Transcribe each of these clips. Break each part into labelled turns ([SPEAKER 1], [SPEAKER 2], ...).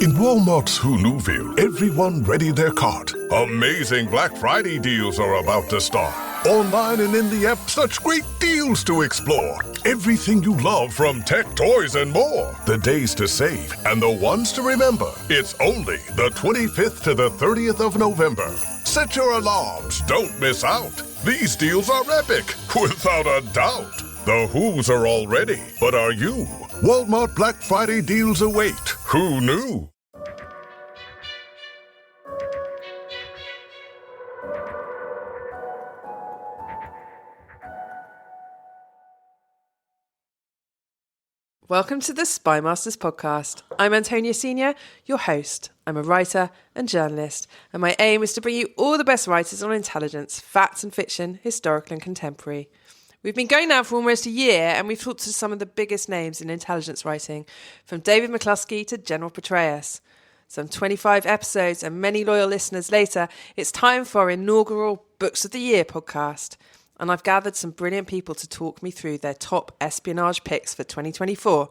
[SPEAKER 1] In Walmart's Who Knewville, everyone ready their cart. Amazing Black Friday deals are about to start. Online and in the app, such great deals to explore. Everything you love from tech, toys, and more. The days to save and the ones to remember. It's only the 25th to the 30th of November. Set your alarms. Don't miss out. These deals are epic, without a doubt. The Who's are all ready, but are you? Walmart Black Friday deals await. Who knew?
[SPEAKER 2] Welcome to the Spymasters Podcast. I'm Antonia Senior, your host. I'm a writer and journalist, and my aim is to bring you all the best writers on intelligence, facts and fiction, historical and contemporary. We've been going now for almost a year, and we've talked to some of the biggest names in intelligence writing, from David McCloskey to General Petraeus. Some 25 episodes and many loyal listeners later, it's time for our inaugural Books of the Year podcast. And I've gathered some brilliant people to talk me through their top espionage picks for 2024.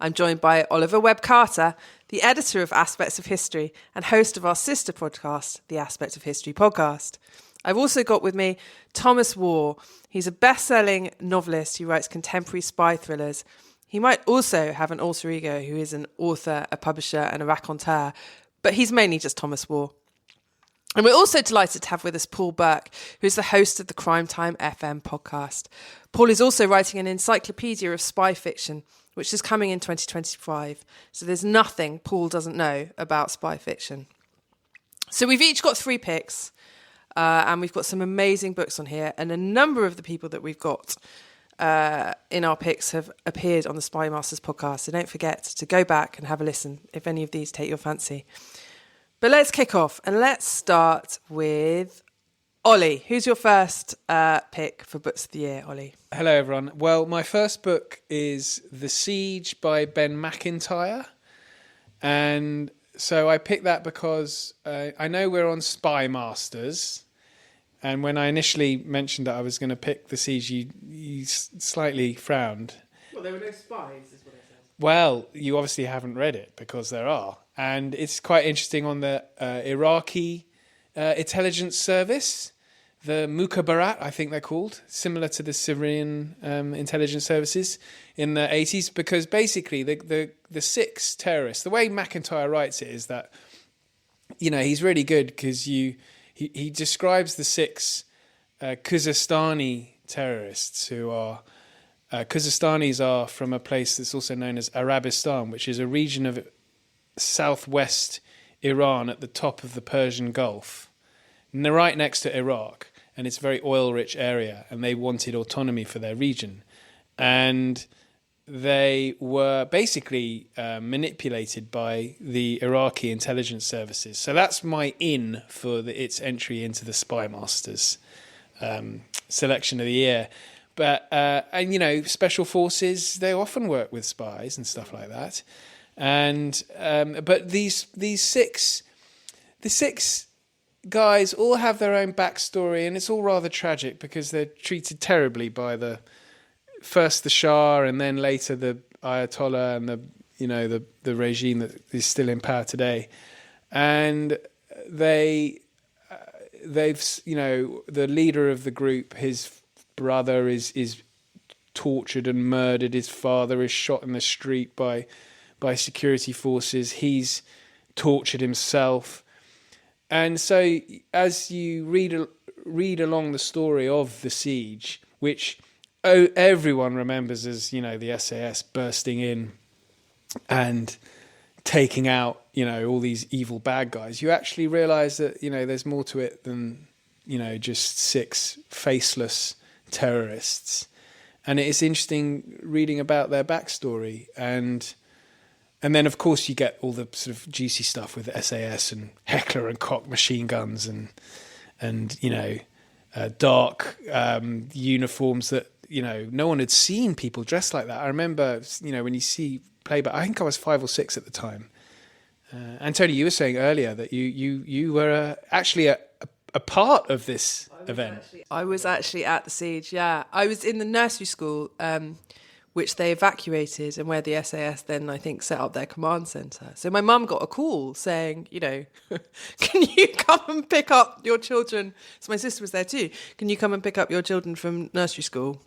[SPEAKER 2] I'm joined by Oliver Webb-Carter, the editor of Aspects of History and host of our sister podcast, the Aspect of History podcast. I've also got with me Thomas Warr. He's a best-selling novelist who writes contemporary spy thrillers. He might also have an alter ego who is an author, a publisher and a raconteur, but he's mainly just Thomas Warr. And we're also delighted to have with us Paul Burke, who's the host of the Crime Time FM podcast. Paul is also writing an encyclopedia of spy fiction, which is coming in 2025. So there's nothing Paul doesn't know about spy fiction. So we've each got 3 picks, and we've got some amazing books on here. And a number of the people that we've got in our picks have appeared on the Spymasters podcast. So don't forget to go back and have a listen if any of these take your fancy. But let's kick off and let's start with Ollie. Who's your first pick for Books of the Year, Ollie?
[SPEAKER 3] Hello, everyone. Well, my first book is The Siege by Ben Macintyre. And so I picked that because I know we're on Spymasters. And when I initially mentioned that I was going to pick The Siege, you slightly frowned.
[SPEAKER 2] Well, there were no spies, is what I said.
[SPEAKER 3] Well, you obviously haven't read it because there are. And it's quite interesting on the Iraqi intelligence service, the Mukhabarat, I think they're called, similar to the Syrian intelligence services in the 80s, because basically the 6 terrorists, the way Macintyre writes it is that, you know, he's really good because he describes the 6 Khuzestani terrorists who are, Khuzastanis are from a place that's also known as Arabistan, which is a region of southwest Iran at the top of the Persian Gulf, and they're right next to Iraq, and it's a very oil-rich area, and they wanted autonomy for their region, and they were basically manipulated by the Iraqi intelligence services. So that's my in for its entry into the Spymasters selection of the year. But and you know, special forces, they often work with spies and stuff like that. And but the 6 guys all have their own backstory, and it's all rather tragic because they're treated terribly by first the Shah and then later the Ayatollah and the regime that is still in power today. And they've the leader of the group, his brother is tortured and murdered. His father is shot in the street by security forces. He's tortured himself. And so as you read along the story of the siege, which everyone remembers as, you know, the SAS bursting in and taking out, you know, all these evil bad guys, you actually realize that, you know, there's more to it than, you know, just 6 faceless terrorists. And it is interesting reading about their backstory. And then, of course, you get all the sort of juicy stuff with SAS and Heckler and Koch machine guns and you know, dark uniforms that, you know, no one had seen people dressed like that. I remember, you know, when you see playback, I think I was 5 or 6 at the time. Antonia, you were saying earlier that you were actually a part of this event.
[SPEAKER 2] I was actually at the siege, yeah. I was in the nursery school which they evacuated, and where the SAS then, I think, set up their command centre. So my mum got a call saying, can you come and pick up your children? So my sister was there too. Can you come and pick up your children from nursery school?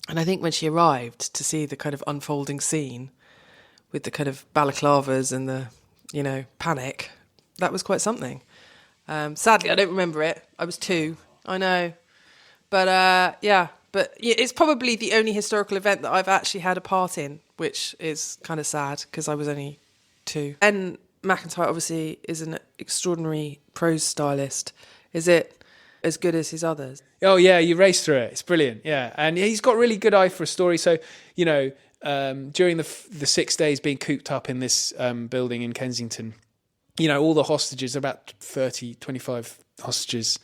[SPEAKER 2] And I think when she arrived to see the kind of unfolding scene with the kind of balaclavas and the, panic, that was quite something. Sadly, I don't remember it. I was 2. I know. But it's probably the only historical event that I've actually had a part in, which is kind of sad because I was only 2. And Macintyre obviously is an extraordinary prose stylist. Is it as good as his others?
[SPEAKER 3] Oh yeah, you race through it. It's brilliant. Yeah, and he's got really good eye for a story. So during the 6 days being cooped up in this building in Kensington, all the hostages, about 25 hostages,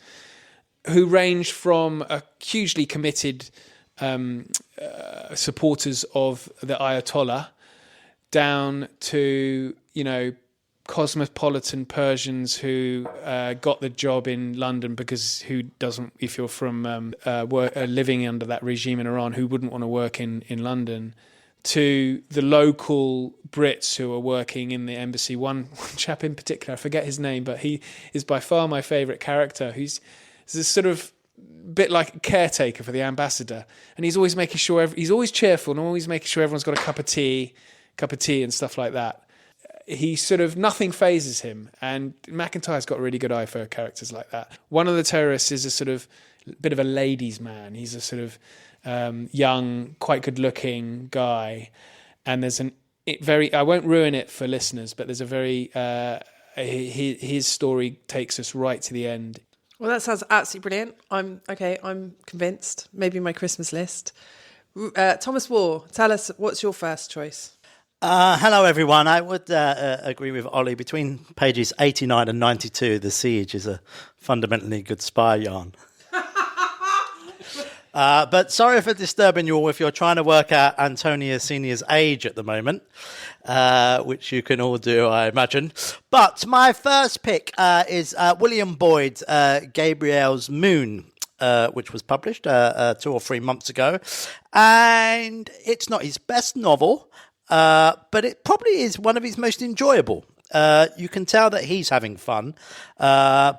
[SPEAKER 3] who range from a hugely committed supporters of the Ayatollah down to, cosmopolitan Persians who got the job in London because who doesn't, if you're from living under that regime in Iran, who wouldn't want to work in London, to the local Brits who are working in the embassy. One chap in particular, I forget his name, but he is by far my favourite character, who's this sort of bit like a caretaker for the ambassador, and he's always making sure he's always cheerful and always making sure everyone's got a cup of tea and stuff like that. He sort of, nothing phases him, and Macintyre's got a really good eye for characters like that. One of the terrorists is a sort of bit of a ladies' man. He's a sort of young, quite good-looking guy, and there's I won't ruin it for listeners, but there's a very his story takes us right to the end.
[SPEAKER 2] Well, that sounds absolutely brilliant. I'm convinced. Maybe my Christmas list. Thomas War, tell us, what's your first choice?
[SPEAKER 4] Hello, everyone. I would agree with Ollie. Between pages 89 and 92, The Siege is a fundamentally good spy yarn. But sorry for disturbing you all if you're trying to work out Antonia Senior's age at the moment, which you can all do, I imagine. But my first pick is William Boyd's Gabriel's Moon, which was published 2 or 3 months ago. And it's not his best novel, but it probably is one of his most enjoyable. You can tell that he's having fun.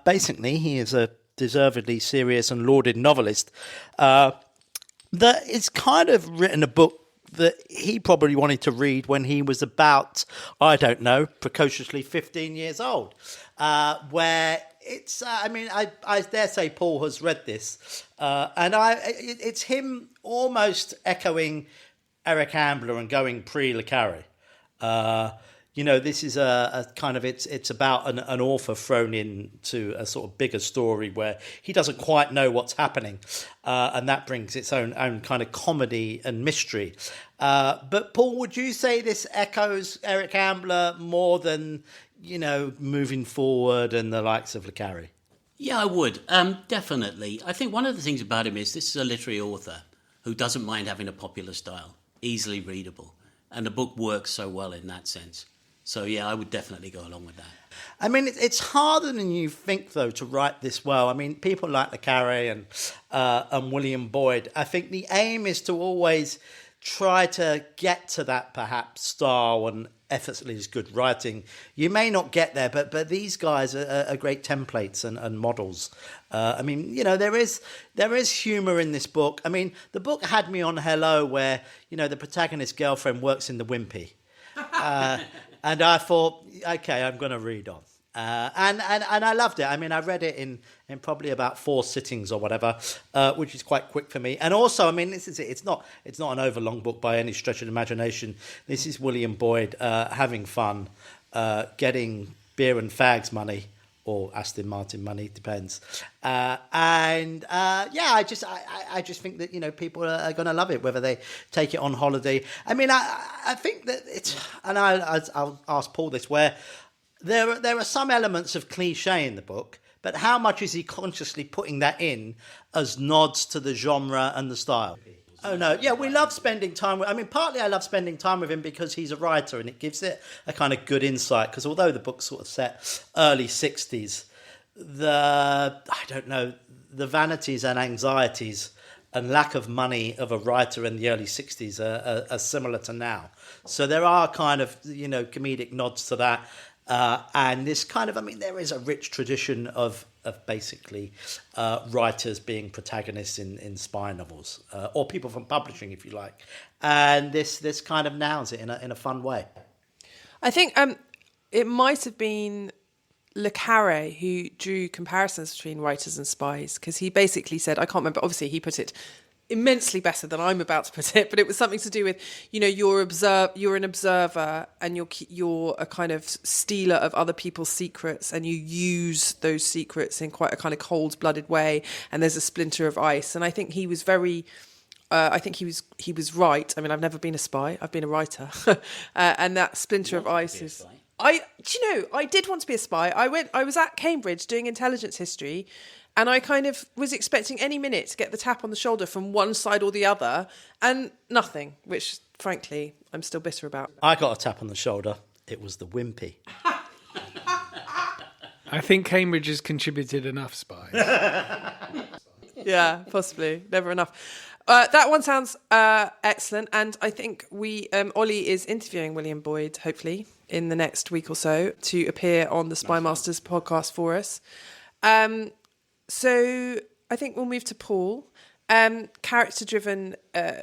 [SPEAKER 4] Basically, he is a deservedly serious and lauded novelist that is kind of written a book that he probably wanted to read when he was about, I don't know, precociously 15 years old, where it's, I dare say Paul has read this, and it's him almost echoing Eric Ambler and going pre-Le Carre. This is a kind of, it's about an author thrown into a sort of bigger story where he doesn't quite know what's happening, and that brings its own kind of comedy and mystery. But Paul, would you say this echoes Eric Ambler more than, Moving Forward and the likes of Le Carre?
[SPEAKER 5] Yeah, I would. Definitely. I think one of the things about him is this is a literary author who doesn't mind having a popular style, easily readable, and the book works so well in that sense. So, yeah, I would definitely go along with that.
[SPEAKER 4] I mean, it's harder than you think, though, to write this well. I mean, people like Le Carre and William Boyd, I think the aim is to always try to get to that, perhaps, style and effortlessly good writing. You may not get there, but these guys are great templates and models. There is humour in this book. I mean, the book had me on Hello, where, the protagonist's girlfriend works in the Wimpy. And I thought, okay, I'm going to read on. And I loved it. I mean, I read it in probably about 4 sittings or whatever, which is quite quick for me. And also, I mean, this is it. It's not an overlong book by any stretch of the imagination. This is William Boyd having fun, getting beer and fags money, or Aston Martin money, depends. I just think that people are going to love it, whether they take it on holiday. I mean, I think that it's, and I'll ask Paul this, where there are some elements of cliche in the book, but how much is he consciously putting that in as nods to the genre and the style? Oh, no. Yeah, we love spending time with... I mean, partly I love spending time with him because he's a writer and it gives it a kind of good insight, because although the book's sort of set early 60s, the vanities and anxieties and lack of money of a writer in the early 60s are similar to now. So there are kind of, comedic nods to that. And this kind of, there is a rich tradition of basically writers being protagonists in spy novels, or people from publishing, if you like. And this kind of nails it in a fun way.
[SPEAKER 2] I think it might have been Le Carré who drew comparisons between writers and spies, because he basically said, I can't remember, obviously he put it immensely better than I'm about to put it, but it was something to do with, you're an observer and you're a kind of stealer of other people's secrets, and you use those secrets in quite a kind of cold-blooded way, and there's a splinter of ice. And I think he was very... I think he was right. I mean, I've never been a spy. I've been a writer. And that splinter of ice is... I did want to be a spy. I was at Cambridge doing intelligence history, and I kind of was expecting any minute to get the tap on the shoulder from one side or the other, and nothing, which, frankly, I'm still bitter about.
[SPEAKER 4] I got a tap on the shoulder. It was the wimpy.
[SPEAKER 3] I think Cambridge has contributed enough spies.
[SPEAKER 2] Yeah, possibly. Never enough. That one sounds excellent, and I think Ollie is interviewing William Boyd, hopefully, in the next week or so, to appear on the Spymasters podcast for us. So I think we'll move to Paul. Character-driven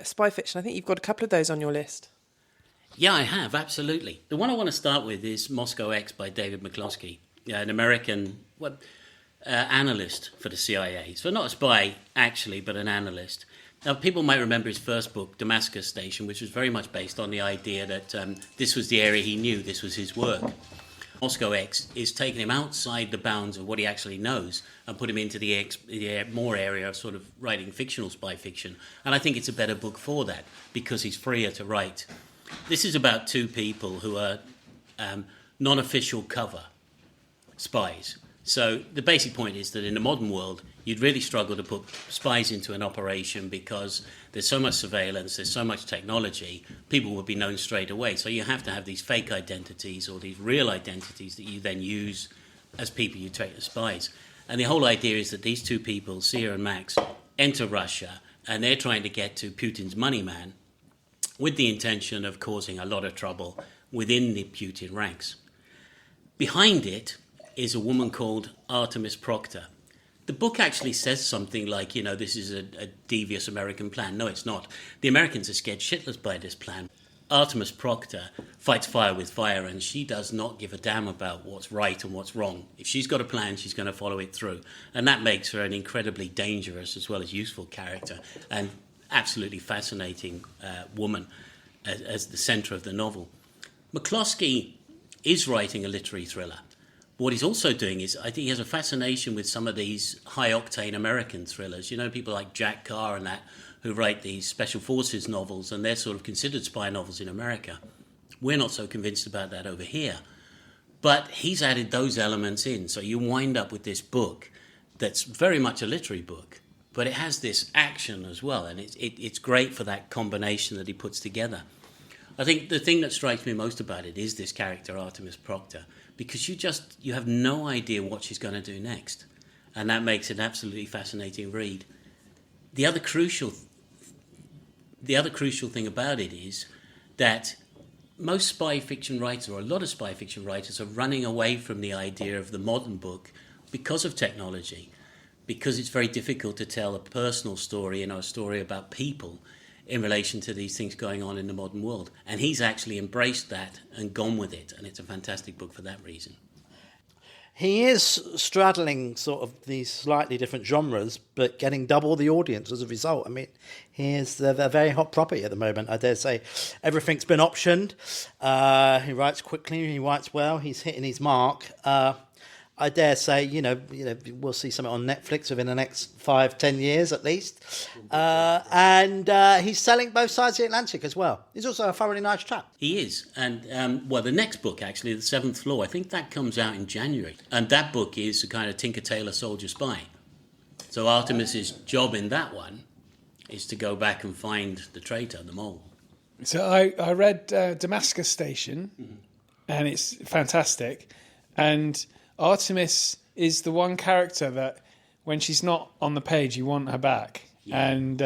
[SPEAKER 2] spy fiction. I think you've got a couple of those on your list.
[SPEAKER 5] Yeah, I have, absolutely. The one I want to start with is Moscow X by David McCloskey, an American analyst for the CIA. So not a spy, actually, but an analyst. Now, people might remember his first book, Damascus Station, which was very much based on the idea that this was the area he knew, this was his work. Moscow X is taking him outside the bounds of what he actually knows and put him into the more area of sort of writing fictional spy fiction. And I think it's a better book for that, because he's freer to write. This is about two people who are non-official cover spies. So the basic point is that in the modern world, you'd really struggle to put spies into an operation because there's so much surveillance, there's so much technology, people would be known straight away. So you have to have these fake identities or these real identities that you then use as people you take as spies. And the whole idea is that these two people, Sia and Max, enter Russia, and they're trying to get to Putin's money man with the intention of causing a lot of trouble within the Putin ranks. Behind it is a woman called Artemis Proctor. The book actually says something like, this is a devious American plan. No, it's not. The Americans are scared shitless by this plan. Artemis Proctor fights fire with fire, and she does not give a damn about what's right and what's wrong. If she's got a plan, she's going to follow it through. And that makes her an incredibly dangerous as well as useful character, and absolutely fascinating woman as the centre of the novel. McCloskey is writing a literary thriller. What he's also doing is, I think he has a fascination with some of these high-octane American thrillers. People like Jack Carr and that, who write these special forces novels, and they're sort of considered spy novels in America. We're not so convinced about that over here. But he's added those elements in, so you wind up with this book that's very much a literary book, but it has this action as well, and it's great for that combination that he puts together. I think the thing that strikes me most about it is this character, Artemis Proctor, because you have no idea what she's going to do next. And that makes it an absolutely fascinating read. The other crucial thing about it is that most spy fiction writers, or a lot of spy fiction writers, are running away from the idea of the modern book because of technology, because it's very difficult to tell a personal story, a story about people in relation to these things going on in the modern world. And he's actually embraced that and gone with it, and it's a fantastic book for that reason.
[SPEAKER 4] He is straddling sort of these slightly different genres, but getting double the audience as a result. He is a very hot property at the moment, I dare say. Everything's been optioned. He writes quickly, he writes well, he's hitting his mark. I dare say, we'll see something on Netflix within the next 5-10 years at least. And he's selling both sides of the Atlantic as well. He's also a thoroughly nice chap.
[SPEAKER 5] He is. And, the next book, actually, The Seventh Floor, I think that comes out in January. And that book is a kind of Tinker Tailor Soldier Spy. So Artemis's job in that one is to go back and find the traitor, the mole.
[SPEAKER 3] So I read Damascus Station, and it's fantastic. And Artemis is the one character that, when she's not on the page, you want her back. And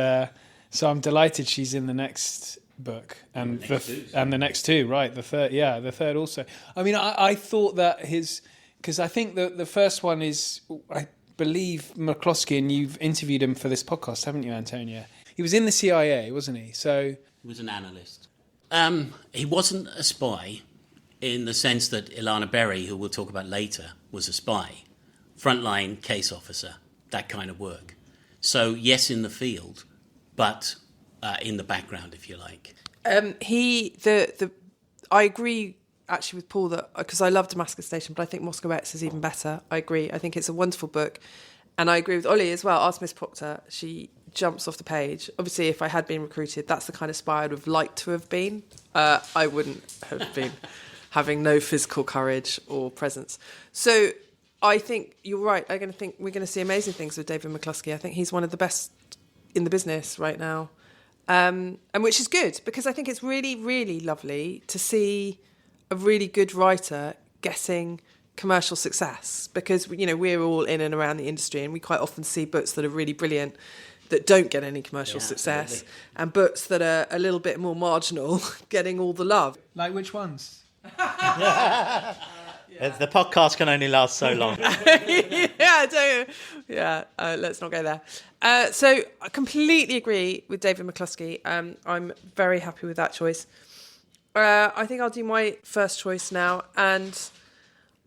[SPEAKER 3] so I'm delighted she's in the next book and the next two, right? The third also. I mean, I thought that because I think that the first one is, I believe, McCloskey, and you've interviewed him for this podcast, haven't you, Antonia? He was in the CIA, wasn't he? So
[SPEAKER 5] he was an analyst. He wasn't a spy in the sense that Ilana Berry, who we'll talk about later, was a spy, frontline case officer, that kind of work. So yes, in the field, but in the background, if you like.
[SPEAKER 2] I agree actually with Paul that, because I love Damascus Station, but I think Moscow X is even better. I agree. I think it's a wonderful book, and I agree with Ollie as well. Ask Miss Proctor. She jumps off the page. Obviously, if I had been recruited, that's the kind of spy I'd have liked to have been. I wouldn't have been having no physical courage or presence. So I think you're right. We're going to see amazing things with David McCloskey. I think he's one of the best in the business right now, and which is good, because I think it's really, really lovely to see a really good writer getting commercial success, because we're all in and around the industry, and we quite often see books that are really brilliant that don't get any commercial success, absolutely. And books that are a little bit more marginal getting all the love.
[SPEAKER 3] Like which ones?
[SPEAKER 4] The podcast can only last so long.
[SPEAKER 2] Let's not go there. So I completely agree with David McCloskey. I'm very happy with that choice. I think I'll do my first choice now, and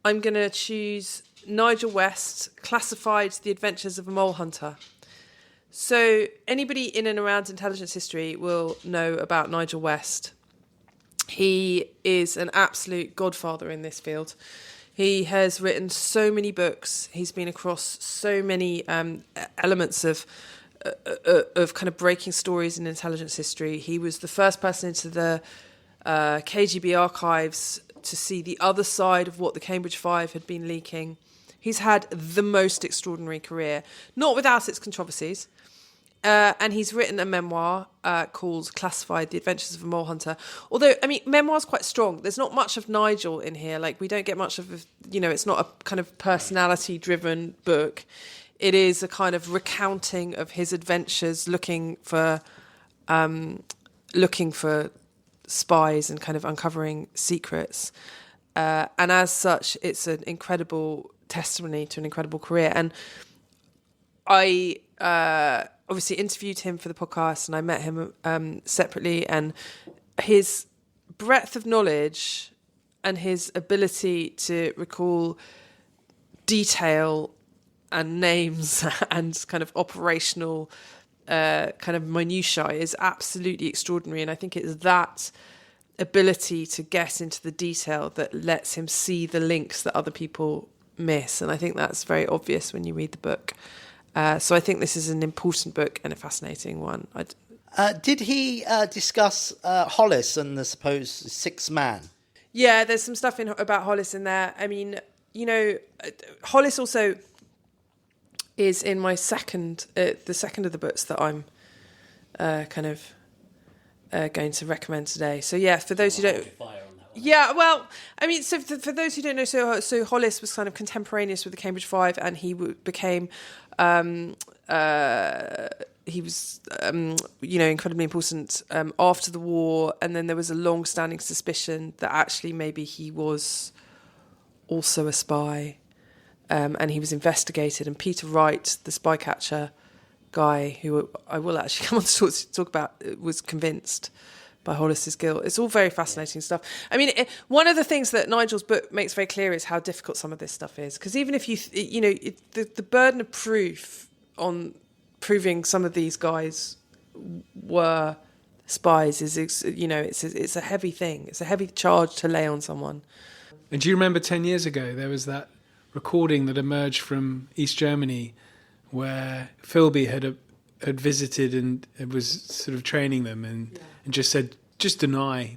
[SPEAKER 2] I'm going to choose Nigel West, Classified: The Adventures of a Mole Hunter. So anybody in and around intelligence history will know about Nigel West. He is an absolute godfather in this field. He has written so many books. He's been across so many elements of kind of breaking stories in intelligence history. He was the first person into the KGB archives to see the other side of what the Cambridge Five had been leaking. He's had the most extraordinary career, not without its controversies. And he's written a memoir called Classified: The Adventures of a Mole Hunter. Although, I mean, memoir's quite strong. There's not much of Nigel in here. Like, we don't get much of, it's not a kind of personality-driven book. It is a kind of recounting of his adventures looking for spies and kind of uncovering secrets. And as such, it's an incredible testimony to an incredible career. And I obviously interviewed him for the podcast, and I met him separately, and his breadth of knowledge and his ability to recall detail and names and kind of operational kind of minutiae is absolutely extraordinary. And I think it's that ability to get into the detail that lets him see the links that other people miss. And I think that's very obvious when you read the book. So I think this is an important book and a fascinating one.
[SPEAKER 4] Did he discuss Hollis and the supposed sixth man?
[SPEAKER 2] Yeah, there's some stuff about Hollis in there. I mean, Hollis also is in my the second of the books that I'm kind of going to recommend today. So yeah, for those who don't... Yeah, well, I mean, so for those who don't know, so Hollis was kind of contemporaneous with the Cambridge Five, and he became, he was, incredibly important after the war, and then there was a long-standing suspicion that actually maybe he was also a spy, and he was investigated. And Peter Wright, the spy catcher guy, who I will actually come on to talk about, was convinced by Hollis's guilt. It's all very fascinating stuff. I mean, one of the things that Nigel's book makes very clear is how difficult some of this stuff is. Because even if the burden of proof on proving some of these guys were spies is, it's a heavy thing. It's a heavy charge to lay on someone.
[SPEAKER 3] And do you remember 10 years ago, there was that recording that emerged from East Germany where Philby had visited and was sort of training them and just said, just deny.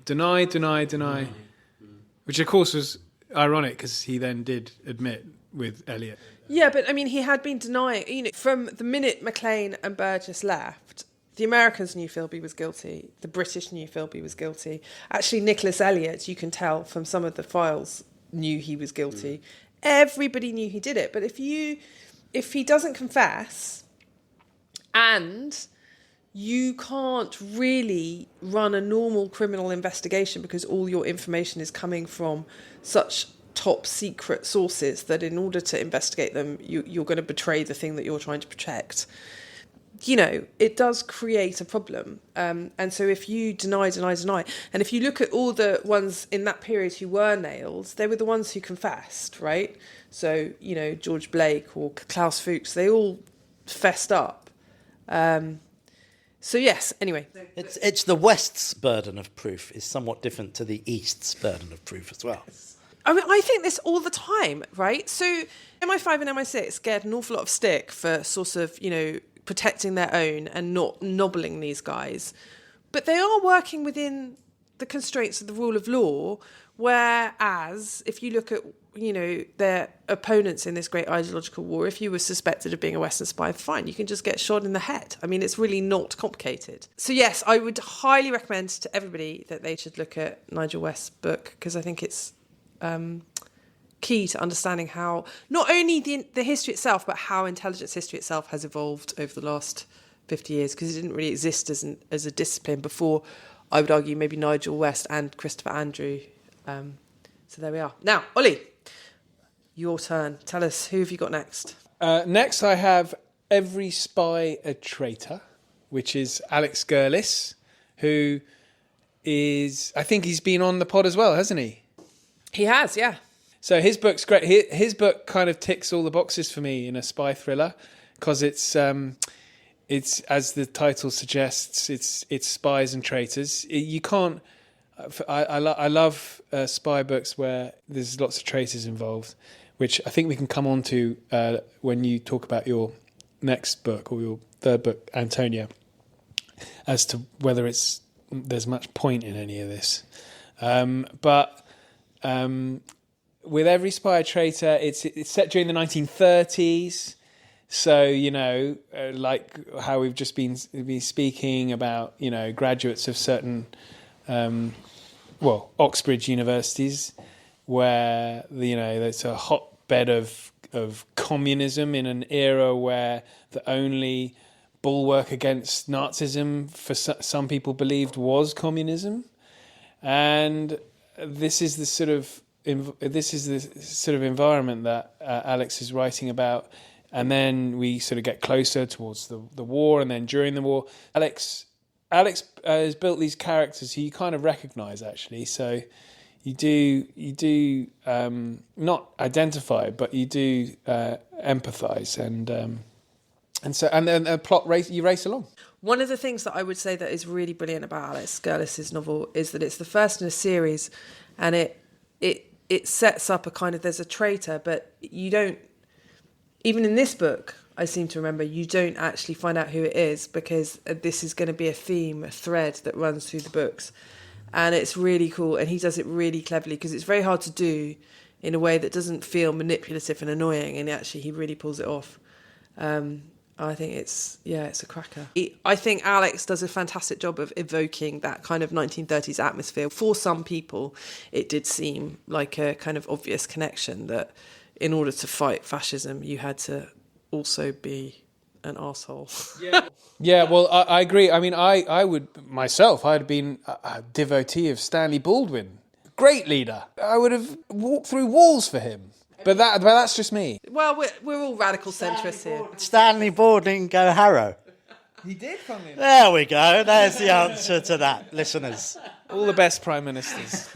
[SPEAKER 3] Which, of course, was ironic because he then did admit with Elliot.
[SPEAKER 2] Yeah, but, I mean, he had been denying... from the minute McLean and Burgess left, the Americans knew Philby was guilty. The British knew Philby was guilty. Actually, Nicholas Elliot, you can tell from some of the files, knew he was guilty. Everybody knew he did it. But if he doesn't confess... And you can't really run a normal criminal investigation because all your information is coming from such top secret sources that in order to investigate them, you're going to betray the thing that you're trying to protect. You know, it does create a problem. And so if you deny, and if you look at all the ones in that period who were nailed, they were the ones who confessed, right? So, you know, George Blake or Klaus Fuchs, they all fessed up. So yes, anyway.
[SPEAKER 4] It's the West's burden of proof is somewhat different to the East's burden of proof as well.
[SPEAKER 2] I mean, I think this all the time, right? So MI5 and MI6 get an awful lot of stick for sort of, you know, protecting their own and not nobbling these guys. But they are working within the constraints of the rule of law, whereas if you look at, you know, their opponents in this great ideological war, if you were suspected of being a Western spy, fine, you can just get shot in the head. I mean, it's really not complicated. So yes, I would highly recommend to everybody that they should look at Nigel West's book, because I think it's key to understanding how not only the history itself, but how intelligence history itself has evolved over the last 50 years, because it didn't really exist as a discipline before, I would argue, maybe Nigel West and Christopher Andrew. So there we are. Now, Ollie, your turn. Tell us, who have you got next?
[SPEAKER 3] Next, I have Every Spy a Traitor, which is Alex Gerlis, who is, I think he's been on the pod as well, hasn't he?
[SPEAKER 2] He has, yeah.
[SPEAKER 3] So his book's great. His book kind of ticks all the boxes for me in a spy thriller, because it's as the title suggests, it's spies and traitors. You can't. I love spy books where there's lots of traitors involved, which I think we can come on to when you talk about your next book or your third book, Antonia, as to whether there's much point in any of this. But with Every Spy a Traitor, it's set during the 1930s. So, you know, like how we've just been speaking about, you know, graduates of certain, Oxbridge universities, where, you know, it's a hotbed of communism in an era where the only bulwark against Nazism, for some people believed, was communism. And this is the sort of environment that Alex is writing about. And then we sort of get closer towards the war, and then during the war, Alex has built these characters who you kind of recognise, actually. So you do not identify, but you do empathise, and then the plot you race along.
[SPEAKER 2] One of the things that I would say that is really brilliant about Alex Gerlis' novel is that it's the first in a series, and it sets up a kind of, there's a traitor, but you don't. Even in this book, I seem to remember, you don't actually find out who it is, because this is going to be a theme, a thread that runs through the books. And it's really cool. And he does it really cleverly, because it's very hard to do in a way that doesn't feel manipulative and annoying. And actually, he really pulls it off. I think it's a cracker. I think Alex does a fantastic job of evoking that kind of 1930s atmosphere. For some people, it did seem like a kind of obvious connection that in order to fight fascism, you had to also be an arsehole.
[SPEAKER 3] Yeah, well, I agree. I mean, I would myself, I'd been a devotee of Stanley Baldwin. Great leader. I would have walked through walls for him. But that's just me.
[SPEAKER 2] Well, we're all radical centrists here.
[SPEAKER 4] Stanley Baldwin go Harrow.
[SPEAKER 3] He did come in.
[SPEAKER 4] There we go. There's the answer to that, listeners.
[SPEAKER 3] All the best prime ministers.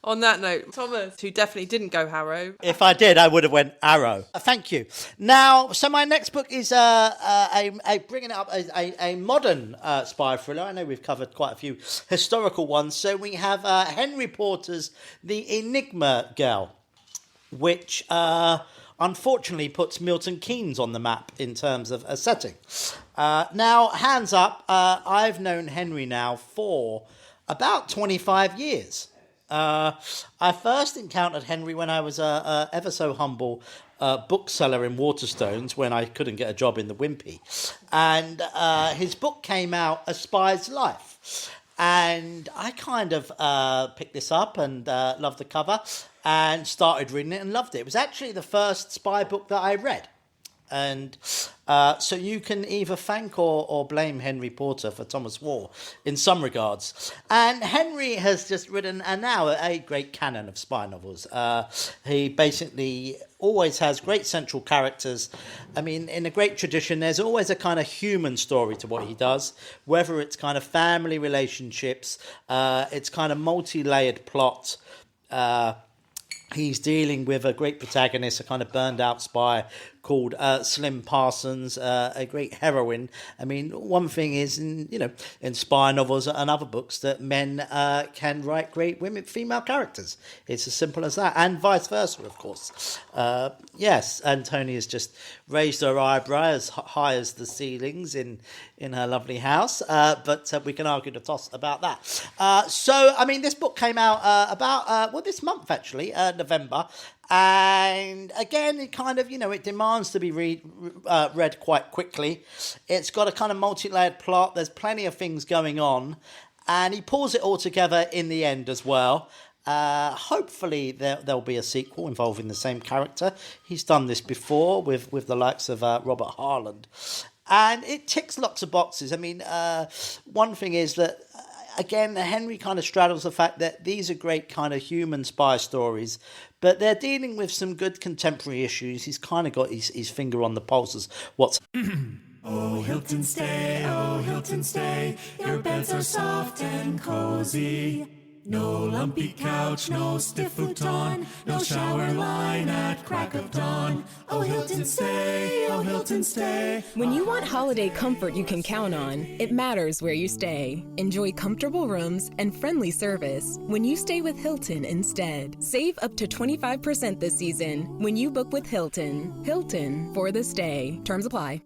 [SPEAKER 2] On that note, Thomas, who definitely didn't go Harrow.
[SPEAKER 4] If I did, I would have went Arrow. Thank you. Now, so my next book is bringing it up as a modern spy thriller. I know we've covered quite a few historical ones. So we have Henry Porter's The Enigma Girl, which unfortunately puts Milton Keynes on the map in terms of a setting. Now, hands up, I've known Henry now for about 25 years. I first encountered Henry when I was a ever so humble bookseller in Waterstones, when I couldn't get a job in the Wimpy. And his book came out, A Spy's Life. And I kind of picked this up and loved the cover and started reading it and loved it. It was actually the first spy book that I read. And so you can either thank or blame Henry Porter for Thomas War in some regards. And Henry has just written now a great canon of spy novels. He basically always has great central characters. I mean, in a great tradition, there's always a kind of human story to what he does, whether it's kind of family relationships, it's kind of multi-layered plot. He's dealing with a great protagonist, a kind of burned out spy called Slim Parsons, a great heroine. I mean, one thing is, in spy novels and other books, that men can write great female characters. It's as simple as that, and vice versa, of course. Yes, Antonia's just raised her eyebrow as high as the ceilings in her lovely house, but we can argue the toss about that. So, I mean, this book came out this month, actually, November. And again, it kind of, it demands to be read quite quickly. It's got a kind of multi-layered plot. There's plenty of things going on. And he pulls it all together in the end as well. Hopefully there'll be a sequel involving the same character. He's done this before with the likes of Robert Harland. And it ticks lots of boxes. I mean, one thing is that, again, Henry kind of straddles the fact that these are great kind of human spy stories, but they're dealing with some good contemporary issues. He's kind of got his finger on the pulse as what's...
[SPEAKER 6] Oh, Hilton stay, your beds are soft and cozy. No lumpy couch, no stiff futon, no shower line at crack of dawn. Oh, Hilton stay.
[SPEAKER 7] When you want holiday comfort you can count on, it matters where you stay. Enjoy comfortable rooms and friendly service when you stay with Hilton instead. Save up to 25% this season when you book with Hilton. Hilton for the stay. Terms apply.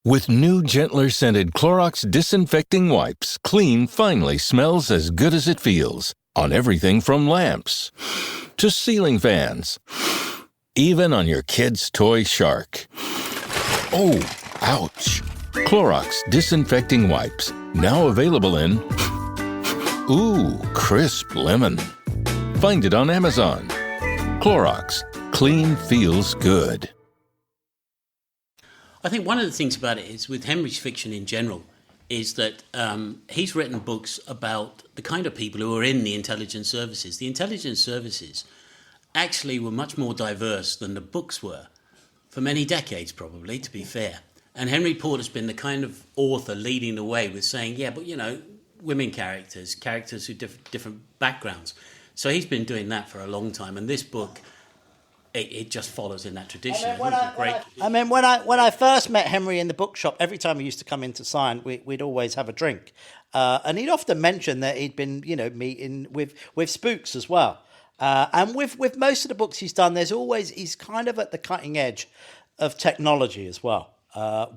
[SPEAKER 8] With new, gentler scented Clorox disinfecting wipes, clean finally smells as good as it feels. On everything from lamps to ceiling fans. Even on your kid's toy shark. Oh, ouch. Clorox disinfecting wipes. Now available in... Ooh, crisp lemon. Find it on Amazon. Clorox. Clean feels good.
[SPEAKER 5] I think one of the things about it is, with Henry's fiction in general, is that he's written books about the kind of people who are in the intelligence services. The intelligence services actually were much more diverse than the books were, for many decades probably, to be fair. And Henry Porter's been the kind of author leading the way with saying, yeah, but, women characters with different backgrounds. So he's been doing that for a long time. And this book... It just follows in that tradition.
[SPEAKER 4] When I first met Henry in the bookshop, every time he used to come in to sign, we'd always have a drink. And he'd often mention that he'd been, meeting with spooks as well. And with most of the books he's done, he's kind of at the cutting edge of technology as well,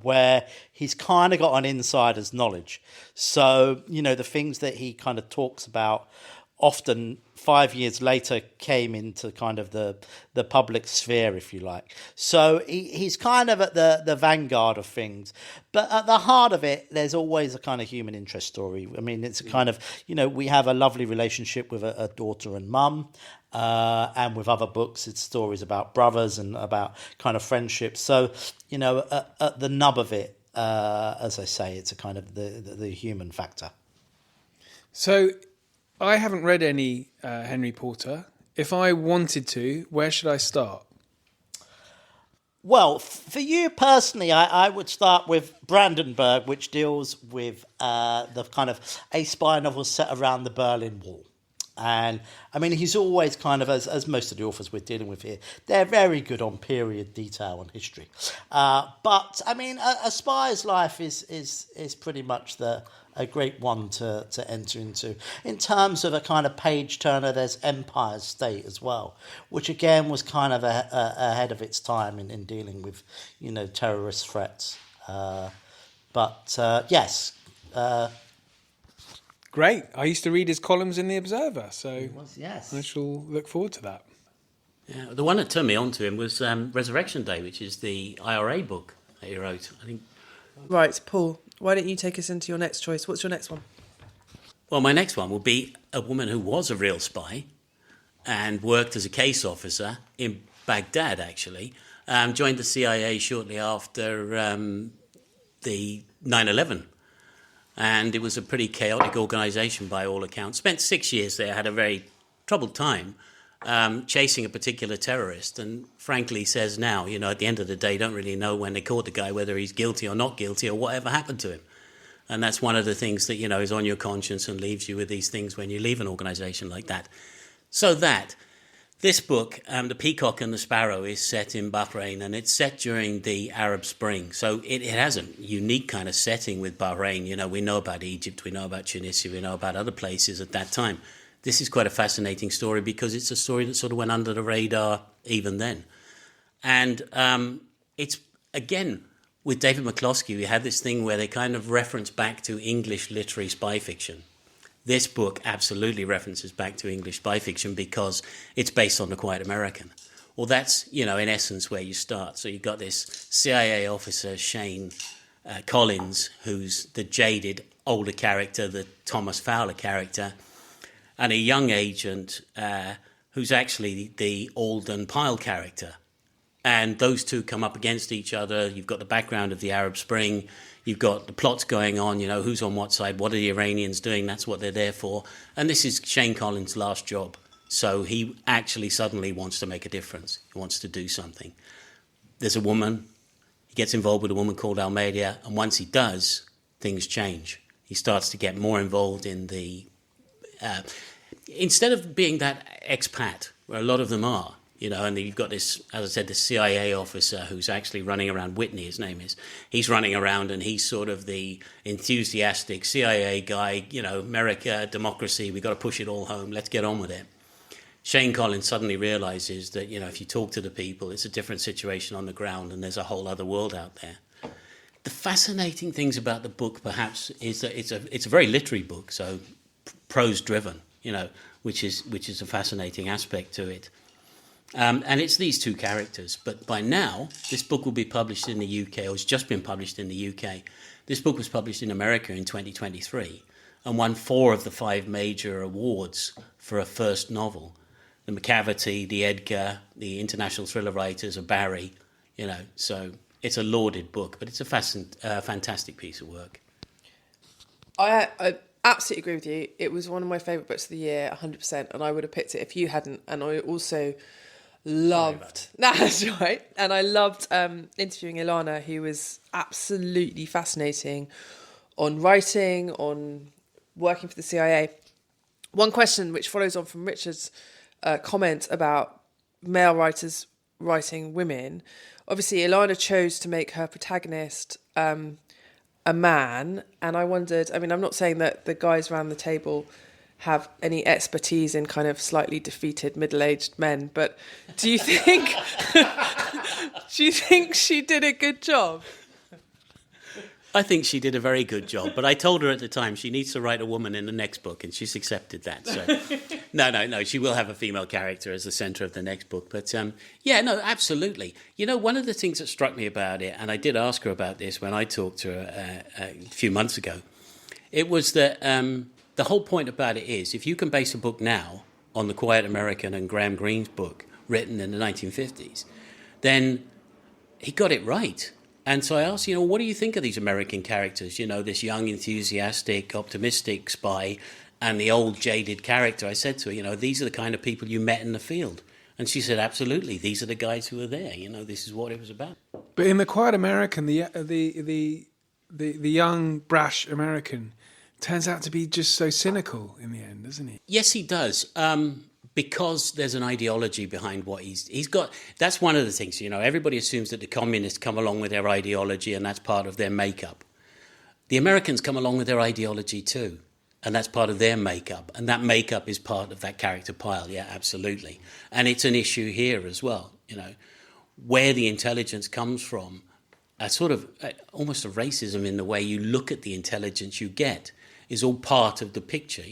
[SPEAKER 4] where he's kind of got an insider's knowledge. So, the things that he kind of talks about often 5 years later came into kind of the public sphere, if you like. So he's kind of at the vanguard of things. But at the heart of it, there's always a kind of human interest story. I mean, it's a kind of, we have a lovely relationship with a daughter and mum. And with other books, it's stories about brothers and about kind of friendships. So, at the nub of it, as I say, it's a kind of the human factor.
[SPEAKER 3] So... I haven't read any Henry Porter. If I wanted to, where should I start?
[SPEAKER 4] Well, for you personally, I would start with Brandenburg, which deals with the kind of a spy novel set around the Berlin Wall. And, I mean, he's always kind of, as most of the authors we're dealing with here, they're very good on period detail and history. But, I mean, a spy's life is pretty much a great one to enter into. In terms of a kind of page turner, there's Empire State as well, which again was kind of ahead of its time in dealing with, terrorist threats. Yes.
[SPEAKER 3] Great. I used to read his columns in The Observer, so
[SPEAKER 4] yes.
[SPEAKER 3] I shall look forward to that.
[SPEAKER 5] Yeah, the one that turned me on to him was Resurrection Day, which is the IRA book that he wrote, I think.
[SPEAKER 2] Right, Paul, why don't you take us into your next choice? What's your next one?
[SPEAKER 5] Well, my next one will be a woman who was a real spy and worked as a case officer in Baghdad, actually. Joined the CIA shortly after the 9/11. And it was a pretty chaotic organization by all accounts. Spent 6 years there, had a very troubled time chasing a particular terrorist, and frankly says now, at the end of the day, don't really know when they caught the guy, whether he's guilty or not guilty or whatever happened to him. And that's one of the things that, is on your conscience and leaves you with these things when you leave an organization like that. So this book, The Peacock and the Sparrow, is set in Bahrain, and it's set during the Arab Spring. So it has a unique kind of setting with Bahrain. We know about Egypt, we know about Tunisia, we know about other places at that time. This is quite a fascinating story because it's a story that sort of went under the radar even then. And it's, again, with David McCloskey, we had this thing where they kind of reference back to English literary spy fiction. This book absolutely references back to English spy fiction because it's based on The Quiet American. Well, that's, in essence where you start. So you've got this CIA officer, Shane Collins, who's the jaded older character, the Thomas Fowler character, and a young agent who's actually the Alden Pyle character. And those two come up against each other. You've got the background of the Arab Spring. You've got the plots going on, who's on what side, what are the Iranians doing, that's what they're there for. And this is Shane Collins' last job. So he actually suddenly wants to make a difference. He wants to do something. There's a woman. He gets involved with a woman called Almeida. And once he does, things change. He starts to get more involved in the... instead of being that expat, where a lot of them are, and you've got this, as I said, this CIA officer who's actually running around, Whitney, his name is. He's running around and he's sort of the enthusiastic CIA guy, America, democracy, we've got to push it all home, let's get on with it. Shane Collins suddenly realizes that, if you talk to the people, it's a different situation on the ground and there's a whole other world out there. The fascinating things about the book, perhaps, is that it's a very literary book, so prose-driven, which is a fascinating aspect to it. And it's these two characters. But by now, this book will be published in the UK, or it's just been published in the UK. This book was published in America in 2023 and won 4 of the 5 major awards for a first novel. The McCavity, the Edgar, the International Thriller Writers, a Barry, So it's a lauded book, but it's a fantastic piece of work.
[SPEAKER 2] I absolutely agree with you. It was one of my favourite books of the year, 100%, and I would have picked it if you hadn't. And I also loved... That's right. And I loved interviewing Ilana, who was absolutely fascinating on writing, on working for the CIA. One question which follows on from Richard's comment about male writers writing women. Obviously, Ilana chose to make her protagonist a man, and I wondered, I'm not saying that the guys around the table have any expertise in kind of slightly defeated middle-aged men, but do you think she did a good job?
[SPEAKER 5] I think she did a very good job, but I told her at the time she needs to write a woman in the next book, and she's accepted that. So, no, she will have a female character as the centre of the next book. But absolutely. One of the things that struck me about it, and I did ask her about this when I talked to her a few months ago, it was that the whole point about it is if you can base a book now on The Quiet American and Graham Greene's book written in the 1950s, then he got it right. And so I asked, what do you think of these American characters? This young, enthusiastic, optimistic spy and the old, jaded character. I said to her, these are the kind of people you met in the field. And she said, absolutely, these are the guys who are there. This is what it was about.
[SPEAKER 3] But in The Quiet American, the young, brash American turns out to be just so cynical in the end, doesn't he?
[SPEAKER 5] Yes, he does. Because there's an ideology behind what he's got. That's one of the things, everybody assumes that the communists come along with their ideology and that's part of their makeup. The Americans come along with their ideology too, and that's part of their makeup. And that makeup is part of that character pile, yeah, absolutely. And it's an issue here as well, where the intelligence comes from, a sort of almost a racism in the way you look at the intelligence you get is all part of the picture,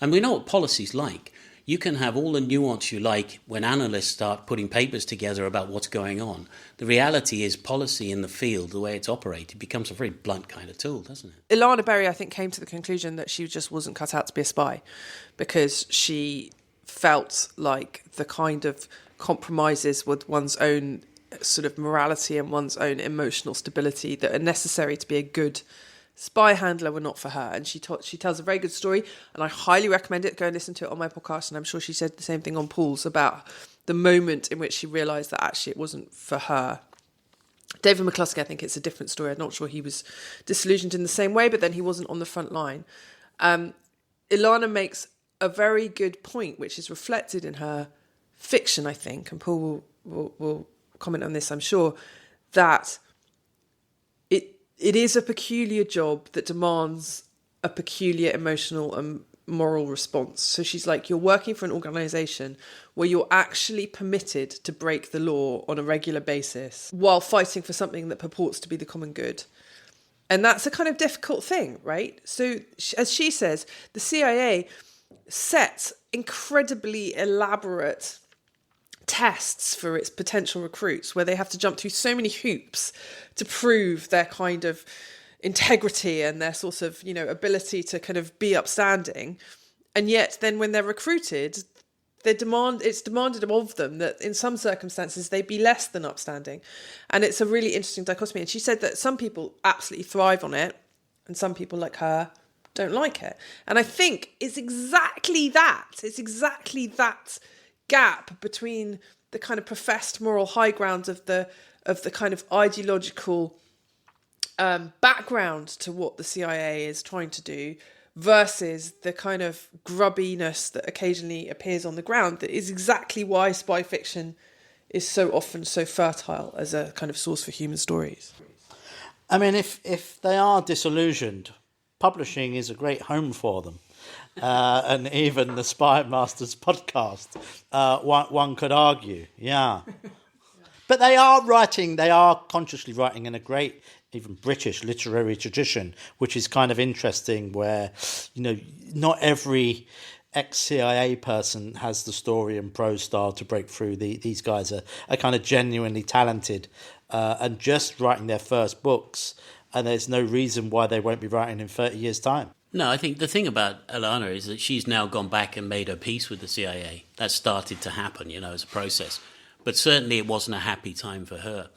[SPEAKER 5] And we know what policy's like. You can have all the nuance you like when analysts start putting papers together about what's going on. The reality is policy in the field, the way it's operated, becomes a very blunt kind of tool, doesn't it?
[SPEAKER 2] Ilana Berry, I think, came to the conclusion that she just wasn't cut out to be a spy because she felt like the kind of compromises with one's own sort of morality and one's own emotional stability that are necessary to be a good spy handler were not for her. And she tells a very good story, and I highly recommend it. Go and listen to it on my podcast, and I'm sure she said the same thing on Paul's about the moment in which she realised that actually it wasn't for her. David McCloskey, I think it's a different story. I'm not sure he was disillusioned in the same way, but then he wasn't on the front line. Ilana makes a very good point, which is reflected in her fiction, I think, and Paul will comment on this, I'm sure, that it is a peculiar job that demands a peculiar emotional and moral response. So she's like, you're working for an organisation where you're actually permitted to break the law on a regular basis while fighting for something that purports to be the common good. And that's a kind of difficult thing, right? So as she says, the CIA sets incredibly elaborate tests for its potential recruits where they have to jump through so many hoops to prove their kind of integrity and their sort of, ability to kind of be upstanding. And yet then when they're recruited, it's demanded of them that in some circumstances they be less than upstanding. And it's a really interesting dichotomy. And she said that some people absolutely thrive on it and some people like her don't like it. And I think it's exactly that. It's exactly that gap between the kind of professed moral high ground of the kind of ideological background to what the CIA is trying to do versus the kind of grubbiness that occasionally appears on the ground, that is exactly why spy fiction is so often so fertile as a kind of source for human stories.
[SPEAKER 4] I mean, if they are disillusioned, publishing is a great home for them. And even the Spymasters podcast, one could argue, yeah. But they are consciously writing in a great, even British literary tradition, which is kind of interesting, where, not every ex-CIA person has the story and prose style to break through. These guys are kind of genuinely talented and just writing their first books, and there's no reason why they won't be writing in 30 years' time.
[SPEAKER 5] No, I think the thing about Ilana is that she's now gone back and made her peace with the CIA. That started to happen, as a process. But certainly it wasn't a happy time for her.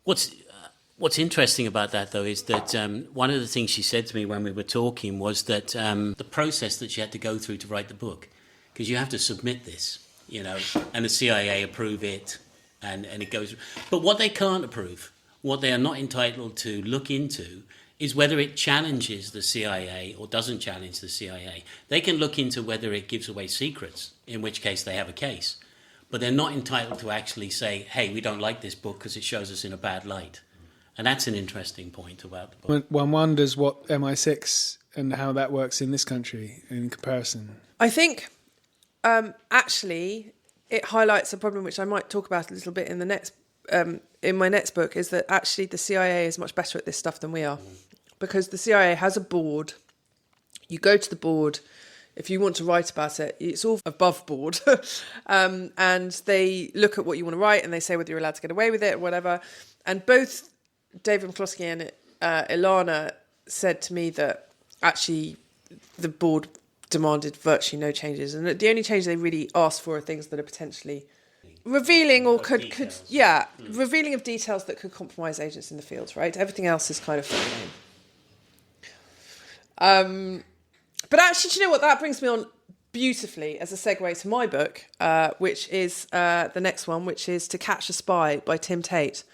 [SPEAKER 5] What's interesting about that, though, is that one of the things she said to me when we were talking was that the process that she had to go through to write the book, because you have to submit this, and the CIA approve it, and it goes. But what they can't approve, what they are not entitled to look into, is whether it challenges the CIA or doesn't challenge the CIA. They can look into whether it gives away secrets, in which case they have a case. But they're not entitled to actually say, hey, we don't like this book because it shows us in a bad light. And that's an interesting point about the book.
[SPEAKER 3] One wonders what MI6 and how that works in this country in comparison.
[SPEAKER 2] I think, actually, it highlights a problem which I might talk about a little bit in the next in my next book, is that actually the CIA is much better at this stuff than we are. Because the CIA has a board. You go to the board. If you want to write about it, it's all above board. And they look at what you want to write and they say whether you're allowed to get away with it or whatever. And both David McCloskey and Ilana said to me that actually the board demanded virtually no changes. And the only change they really asked for are things that are potentially revealing or revealing of details that could compromise agents in the field, right? Everything else is kind of fine. But actually, do you know what? That brings me on beautifully as a segue to my book, which is the next one, which is To Catch a Spy by Tim Tate,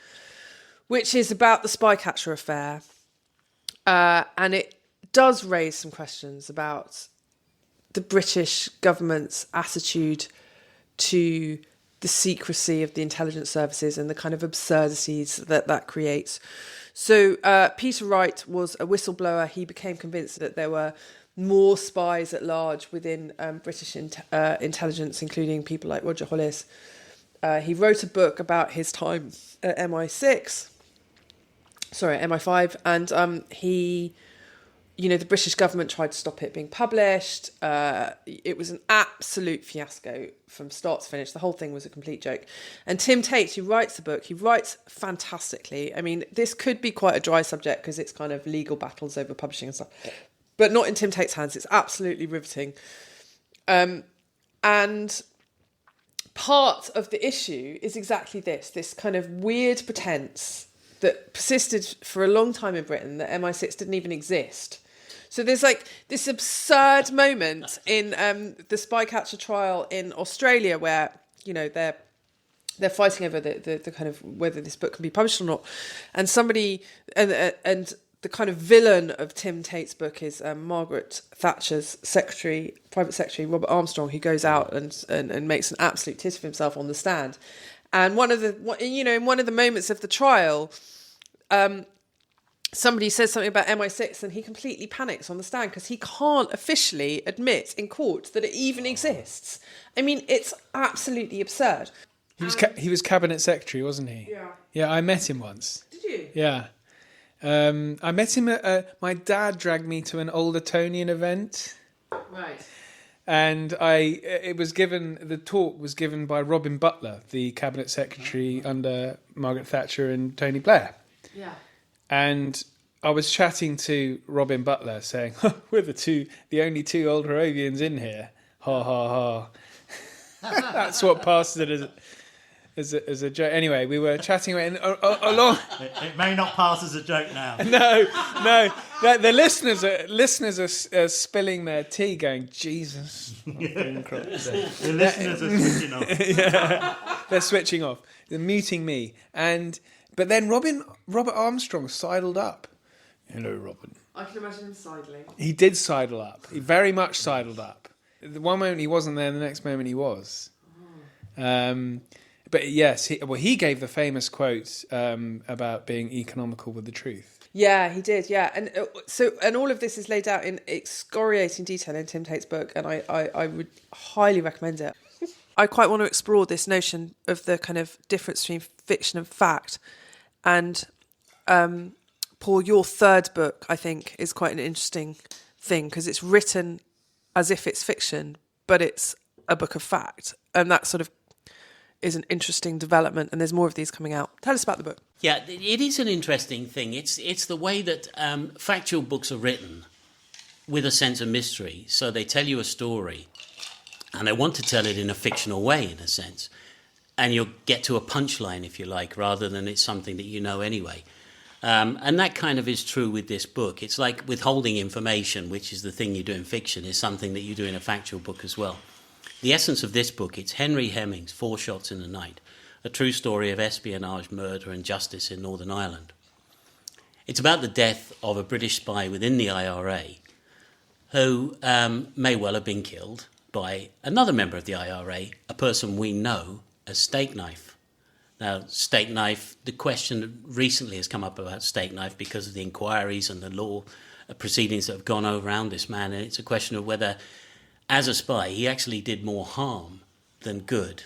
[SPEAKER 2] which is about the Spycatcher affair. And it does raise some questions about the British government's attitude to the secrecy of the intelligence services and the kind of absurdities that creates. So Peter Wright was a whistleblower. He became convinced that there were more spies at large within British intelligence, including people like Roger Hollis. He wrote a book about his time at MI5, and the British government tried to stop it being published. It was an absolute fiasco from start to finish. The whole thing was a complete joke. And Tim Tate, who writes the book, he writes fantastically. I mean, this could be quite a dry subject because it's kind of legal battles over publishing and stuff. But not in Tim Tate's hands. It's absolutely riveting. And part of the issue is exactly this kind of weird pretense that persisted for a long time in Britain that MI6 didn't even exist. So there's like this absurd moment in the Spycatcher trial in Australia where, you know, they're fighting over the kind of whether this book can be published or not. And somebody, and the kind of villain of Tim Tate's book is Margaret Thatcher's private secretary, Robert Armstrong, who goes out and makes an absolute tit of himself on the stand. And in one of the moments of the trial, somebody says something about MI6 and he completely panics on the stand because he can't officially admit in court that it even exists. I mean, it's absolutely absurd.
[SPEAKER 3] He was cabinet secretary, wasn't he?
[SPEAKER 2] Yeah.
[SPEAKER 3] Yeah, I met him once.
[SPEAKER 2] Did you?
[SPEAKER 3] Yeah. I met him at... my dad dragged me to an old Antonian event.
[SPEAKER 2] Right.
[SPEAKER 3] And the talk was given by Robin Butler, the cabinet secretary under Margaret Thatcher and Tony Blair.
[SPEAKER 2] Yeah.
[SPEAKER 3] And I was chatting to Robin Butler saying, we're the only two old Harrovians in here. Ha, ha, ha. That's what passed it as a joke. Anyway, we were chatting and along.
[SPEAKER 4] It may not pass as a joke now.
[SPEAKER 3] No. The listeners are spilling their tea, going, Jesus.
[SPEAKER 4] The listeners are switching off.
[SPEAKER 3] Yeah, they're switching off. They're muting me. But then Robert Armstrong sidled up. Hello, Robin.
[SPEAKER 2] I can imagine him sidling.
[SPEAKER 3] He did sidle up. He very much sidled up. The one moment he wasn't there, the next moment he was. But yes, he gave the famous quote about being economical with the truth.
[SPEAKER 2] Yeah, he did. Yeah, and all of this is laid out in excoriating detail in Tim Tate's book, and I would highly recommend it. I quite want to explore this notion of the kind of difference between fiction and fact, and Paul, your third book, I think, is quite an interesting thing because it's written as if it's fiction, but it's a book of fact, and that sort of is an interesting development, and there's more of these coming out. Tell us about the book.
[SPEAKER 5] Yeah, it is an interesting thing. It's the way that factual books are written with a sense of mystery. So they tell you a story, and they want to tell it in a fictional way, in a sense. And you'll get to a punchline, if you like, rather than it's something that you know anyway. And that kind of is true with this book. It's like withholding information, which is the thing you do in fiction, is something that you do in a factual book as well. The essence of this book, it's Henry Hemming's 4 Shots in the Night, a true story of espionage, murder and justice in Northern Ireland. It's about the death of a British spy within the IRA who may well have been killed by another member of the IRA, a person we know as Steak Knife. Now, Steak Knife, the question recently has come up about Steak Knife because of the inquiries and the law proceedings that have gone around this man, and it's a question of whether, as a spy, he actually did more harm than good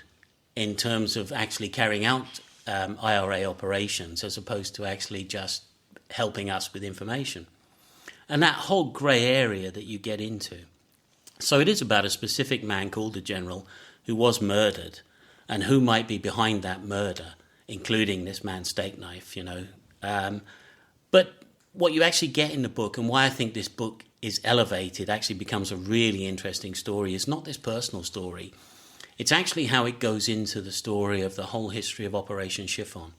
[SPEAKER 5] in terms of actually carrying out IRA operations as opposed to actually just helping us with information. And that whole grey area that you get into. So it is about a specific man called the General who was murdered and who might be behind that murder, including this man Steak Knife, you know. But what you actually get in the book, and why I think this book is elevated, actually becomes a really interesting story, is not this personal story. It's actually how it goes into the story of the whole history of Operation Chiffon.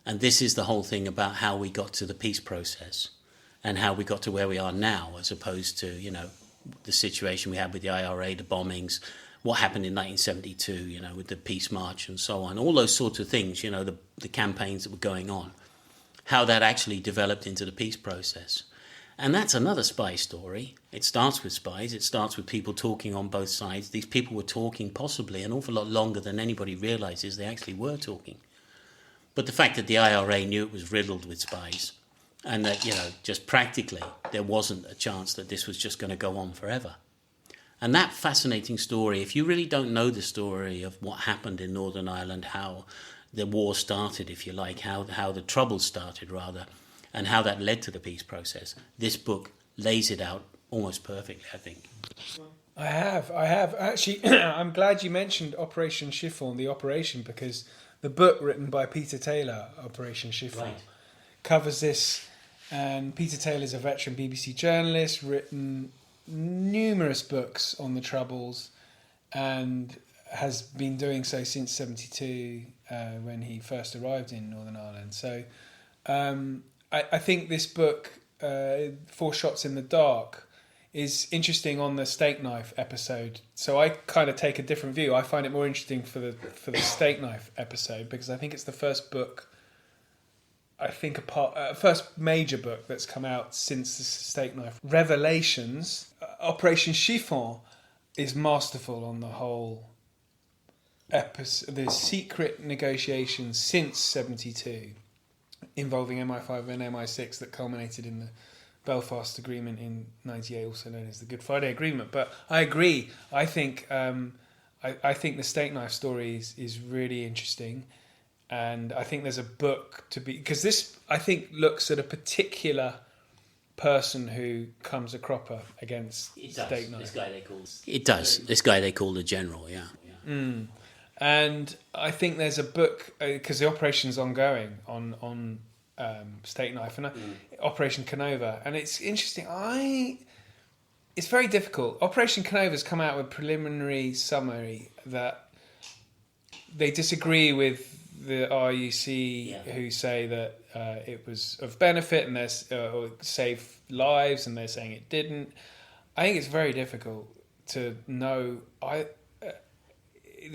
[SPEAKER 5] And this is the whole thing about how we got to the peace process and how we got to where we are now, as opposed to, you know, the situation we had with the IRA, the bombings, what happened in 1972, you know, with the peace march and so on, all those sorts of things, you know, the campaigns that were going on, how that actually developed into the peace process. And that's another spy story. It starts with spies. It starts with people talking on both sides. These people were talking possibly an awful lot longer than anybody realizes they actually were talking. But the fact that the IRA knew it was riddled with spies and that, you know, just practically there wasn't a chance that this was just going to go on forever. And that fascinating story, if you really don't know the story of what happened in Northern Ireland, how the war started, if you like, how the troubles started, rather, and how that led to the peace process, this book lays it out almost perfectly, I think.
[SPEAKER 3] I have. Actually, I'm glad you mentioned Operation Chiffon, the operation, because the book written by Peter Taylor, Operation Chiffon, covers this. And Peter Taylor is a veteran BBC journalist, written numerous books on the Troubles, and has been doing so since 1972 when he first arrived in Northern Ireland. So I think this book, Four Shots in the Dark, is interesting on the steak knife episode. So I kind of take a different view. I find it more interesting for the steak knife episode because I think it's the first book, first major book that's come out since the steak knife. Revelations, Operation Chiffon is masterful on the whole episode, the secret negotiations since 1972 involving MI5 and MI6 that culminated in the Belfast Agreement in 1998, also known as the Good Friday Agreement. But I agree. I think I think the steak knife story is really interesting, and I think there's a book to be, because this I think looks at a particular person who comes a cropper against steak knife.
[SPEAKER 5] This guy they call the general. Yeah.
[SPEAKER 3] Mm. And I think there's a book because the operation's ongoing on steak knife and Operation Canova, and it's interesting. It's very difficult. Operation Canova's come out with a preliminary summary that they disagree with the RUC, who say that it was of benefit and saved lives, and they're saying it didn't. I think it's very difficult to know.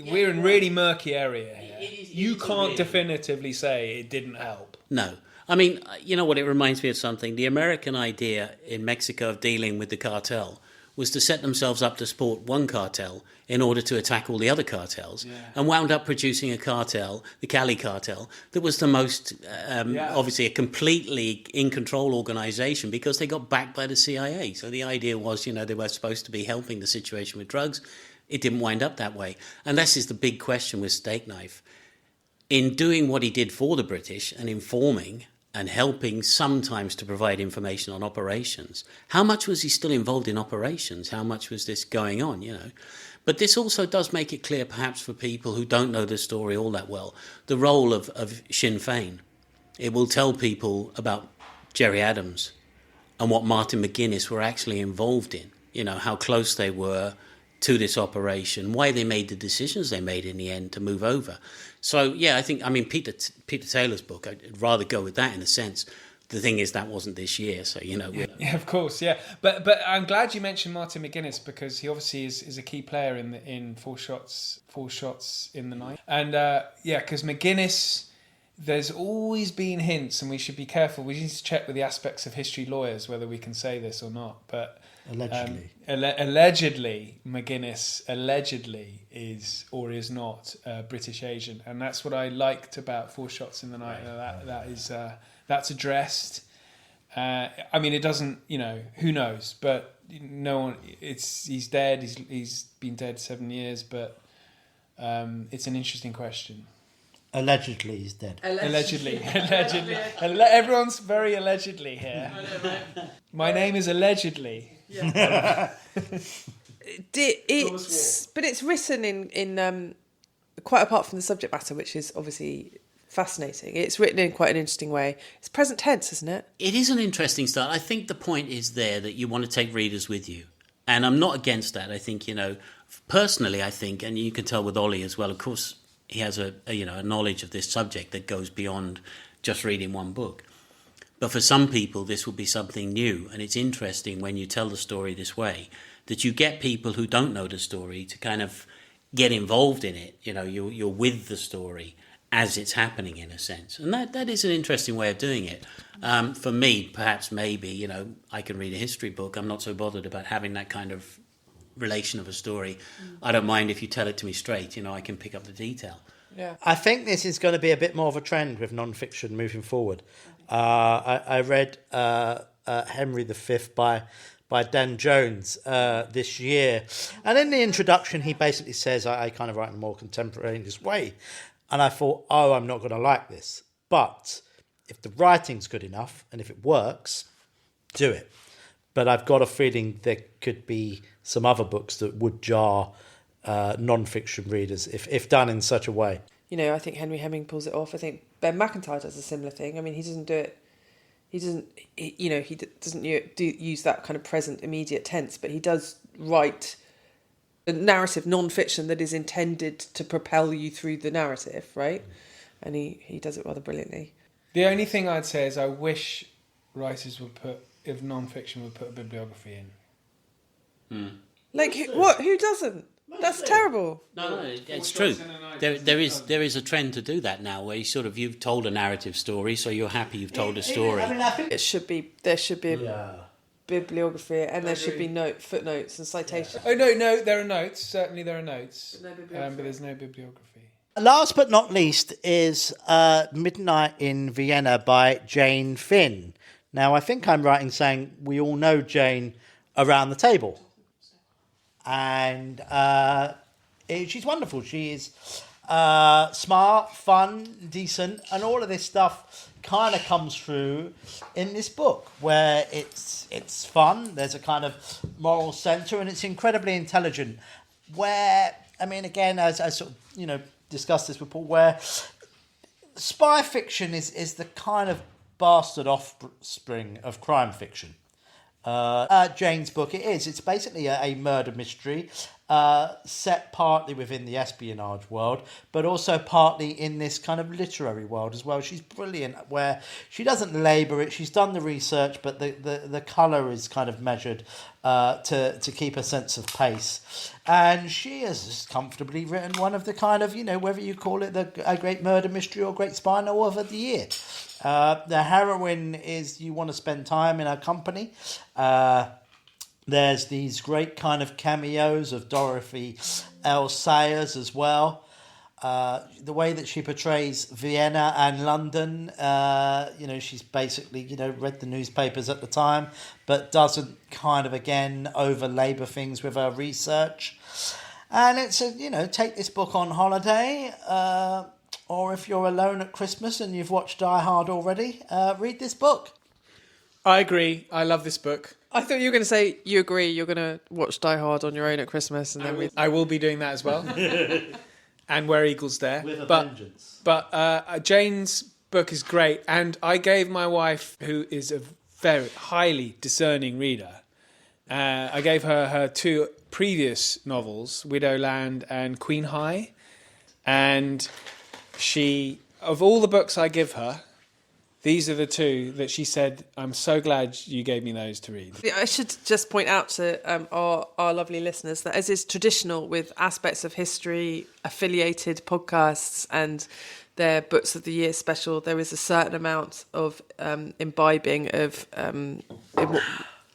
[SPEAKER 3] We're in really murky area here. You can't definitively say it didn't help.
[SPEAKER 5] No. I mean, you know what, it reminds me of something. The American idea in Mexico of dealing with the cartel was to set themselves up to support one cartel in order to attack all the other cartels, and wound up producing a cartel, the Cali cartel, that was the most, obviously, a completely in-control organization because they got backed by the CIA. So the idea was, they were supposed to be helping the situation with drugs. It didn't wind up that way. And this is the big question with Steak Knife. In doing what he did for the British and informing and helping sometimes to provide information on operations, how much was he still involved in operations? How much was this going on, But this also does make it clear, perhaps for people who don't know the story all that well, the role of Sinn Féin. It will tell people about Gerry Adams and what Martin McGuinness were actually involved in, how close they were to this operation, why they made the decisions they made in the end to move over. So, Peter Taylor's book, I'd rather go with that in a sense. The thing is, that wasn't this year, so,
[SPEAKER 3] Yeah, of course, yeah. But I'm glad you mentioned Martin McGuinness, because he obviously is a key player in Four Shots in the Night. And, because McGuinness, there's always been hints, and we should be careful. We need to check with the aspects of history lawyers whether we can say this or not, but...
[SPEAKER 4] Allegedly.
[SPEAKER 3] Allegedly, McGuinness is or is not a British agent, and that's what I liked about Four Shots in the Night. That's addressed. It doesn't. Who knows? But no one. He's dead. He's been dead 7 years. But it's an interesting question.
[SPEAKER 4] Allegedly, he's dead.
[SPEAKER 3] Allegedly. Everyone's very allegedly here. My name is Allegedly.
[SPEAKER 2] Yeah. It's written in quite apart from the subject matter, which is obviously fascinating. It's written in quite an interesting way. It's present tense, isn't it?
[SPEAKER 5] It is an interesting style. I think the point is there that you want to take readers with you, and I'm not against that. I think personally, I think, and you can tell with Ollie as well. Of course, he has a knowledge of this subject that goes beyond just reading one book. But for some people, this will be something new. And it's interesting when you tell the story this way, that you get people who don't know the story to kind of get involved in it. You're with the story as it's happening, in a sense. And that is an interesting way of doing it. For me, perhaps maybe, I can read a history book. I'm not so bothered about having that kind of relation of a story. I don't mind if you tell it to me straight. I can pick up the detail.
[SPEAKER 2] Yeah.
[SPEAKER 4] I think this is going to be a bit more of a trend with non-fiction moving forward. I read Henry V by Dan Jones this year, and in the introduction he basically says, I kind of write in a more contemporaneous way, and I thought, I'm not going to like this, but if the writing's good enough and if it works, do it. But I've got a feeling there could be some other books that would jar non-fiction readers if done in such a way.
[SPEAKER 2] I think Henry Hemming pulls it off. I think Ben Macintyre does a similar thing. He doesn't do it. He doesn't use that kind of present, immediate tense, but he does write narrative non-fiction that is intended to propel you through the narrative, right? And he does it rather brilliantly.
[SPEAKER 3] The only thing I'd say is I wish writers would put, if non-fiction would put a bibliography in.
[SPEAKER 2] Like, who doesn't? That's terrible.
[SPEAKER 5] No, it's true. There is a trend to do that now, where you've told a narrative story, so you're happy you've told a story.
[SPEAKER 4] I think
[SPEAKER 2] There should be a bibliography, and there should be footnotes and citations.
[SPEAKER 3] Oh no, there are notes. Certainly there are notes,
[SPEAKER 2] But
[SPEAKER 3] but there's no bibliography.
[SPEAKER 4] Last but not least is Midnight in Vienna by Jane Finn. Now, I think I'm right in saying we all know Jane around the table. And she's wonderful. She is smart, fun, decent, and all of this stuff kind of comes through in this book, where it's fun. There's a kind of moral centre, and it's incredibly intelligent. Where, I mean, again, as I sort of, discussed this before, where spy fiction is the kind of bastard offspring of crime fiction. Jane's book, it's basically a murder mystery set partly within the espionage world, but also partly in this kind of literary world as well. She's brilliant where she doesn't labour it. She's done the research, but the colour is kind of measured to keep a sense of pace. And she has comfortably written one of the kind of, whether you call it a great murder mystery or great spy novel of the year. The heroine is, you want to spend time in her company. There's these great kind of cameos of Dorothy L. Sayers as well. The way that she portrays Vienna and London, she's basically, read the newspapers at the time, but doesn't kind of, again, over-labour things with her research. And it's take this book on holiday, or if you're alone at Christmas and you've watched Die Hard already, read this book.
[SPEAKER 3] I agree. I love this book.
[SPEAKER 2] I thought you were going to say you agree you're going to watch Die Hard on your own at Christmas, and then
[SPEAKER 3] I will be doing that as well. And Where Eagles Dare.
[SPEAKER 4] With a vengeance.
[SPEAKER 3] But Jane's book is great, and I gave my wife, who is a very highly discerning reader, I gave her two previous novels, Widowland and Queen High, and she, of all the books I give her, these are the two that she said, I'm so glad you gave me those to read.
[SPEAKER 2] I should just point out to our lovely listeners that, as is traditional with aspects of history, affiliated podcasts and their Books of the Year special, there is a certain amount of imbibing of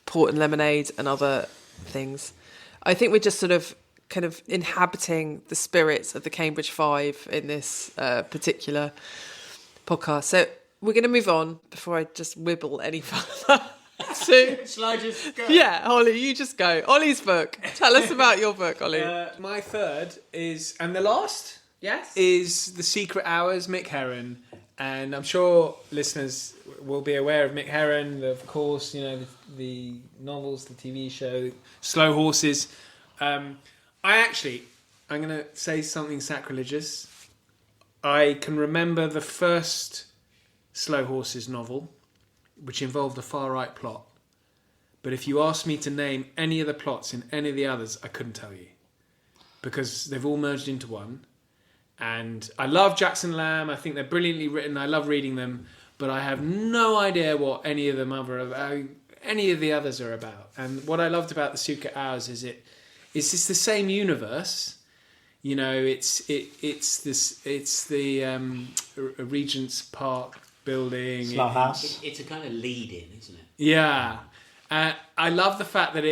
[SPEAKER 2] port and lemonade and other things. I think we're just sort of kind of inhabiting the spirits of the Cambridge Five in this particular podcast. So we're going to move on before I just wibble any further.
[SPEAKER 5] Shall I just go?
[SPEAKER 2] Yeah, Ollie, you just go. Ollie's book. Tell us about your book, Ollie.
[SPEAKER 3] My third is, and the last,
[SPEAKER 2] yes,
[SPEAKER 3] is The Secret Hours, Mick Heron. And I'm sure listeners will be aware of Mick Heron, of course, the novels, the TV show, Slow Horses. I'm going to say something sacrilegious. I can remember the first Slow Horses novel, which involved a far-right plot. But if you asked me to name any of the plots in any of the others, I couldn't tell you. Because they've all merged into one. And I love Jackson Lamb. I think they're brilliantly written. I love reading them. But I have no idea what any of them any of the others are about. And what I loved about The Secret Hours is it's just the same universe. It's the Regent's Park building.
[SPEAKER 4] Slough House.
[SPEAKER 5] It's a kind of lead-in, isn't it?
[SPEAKER 3] Yeah. I love the fact that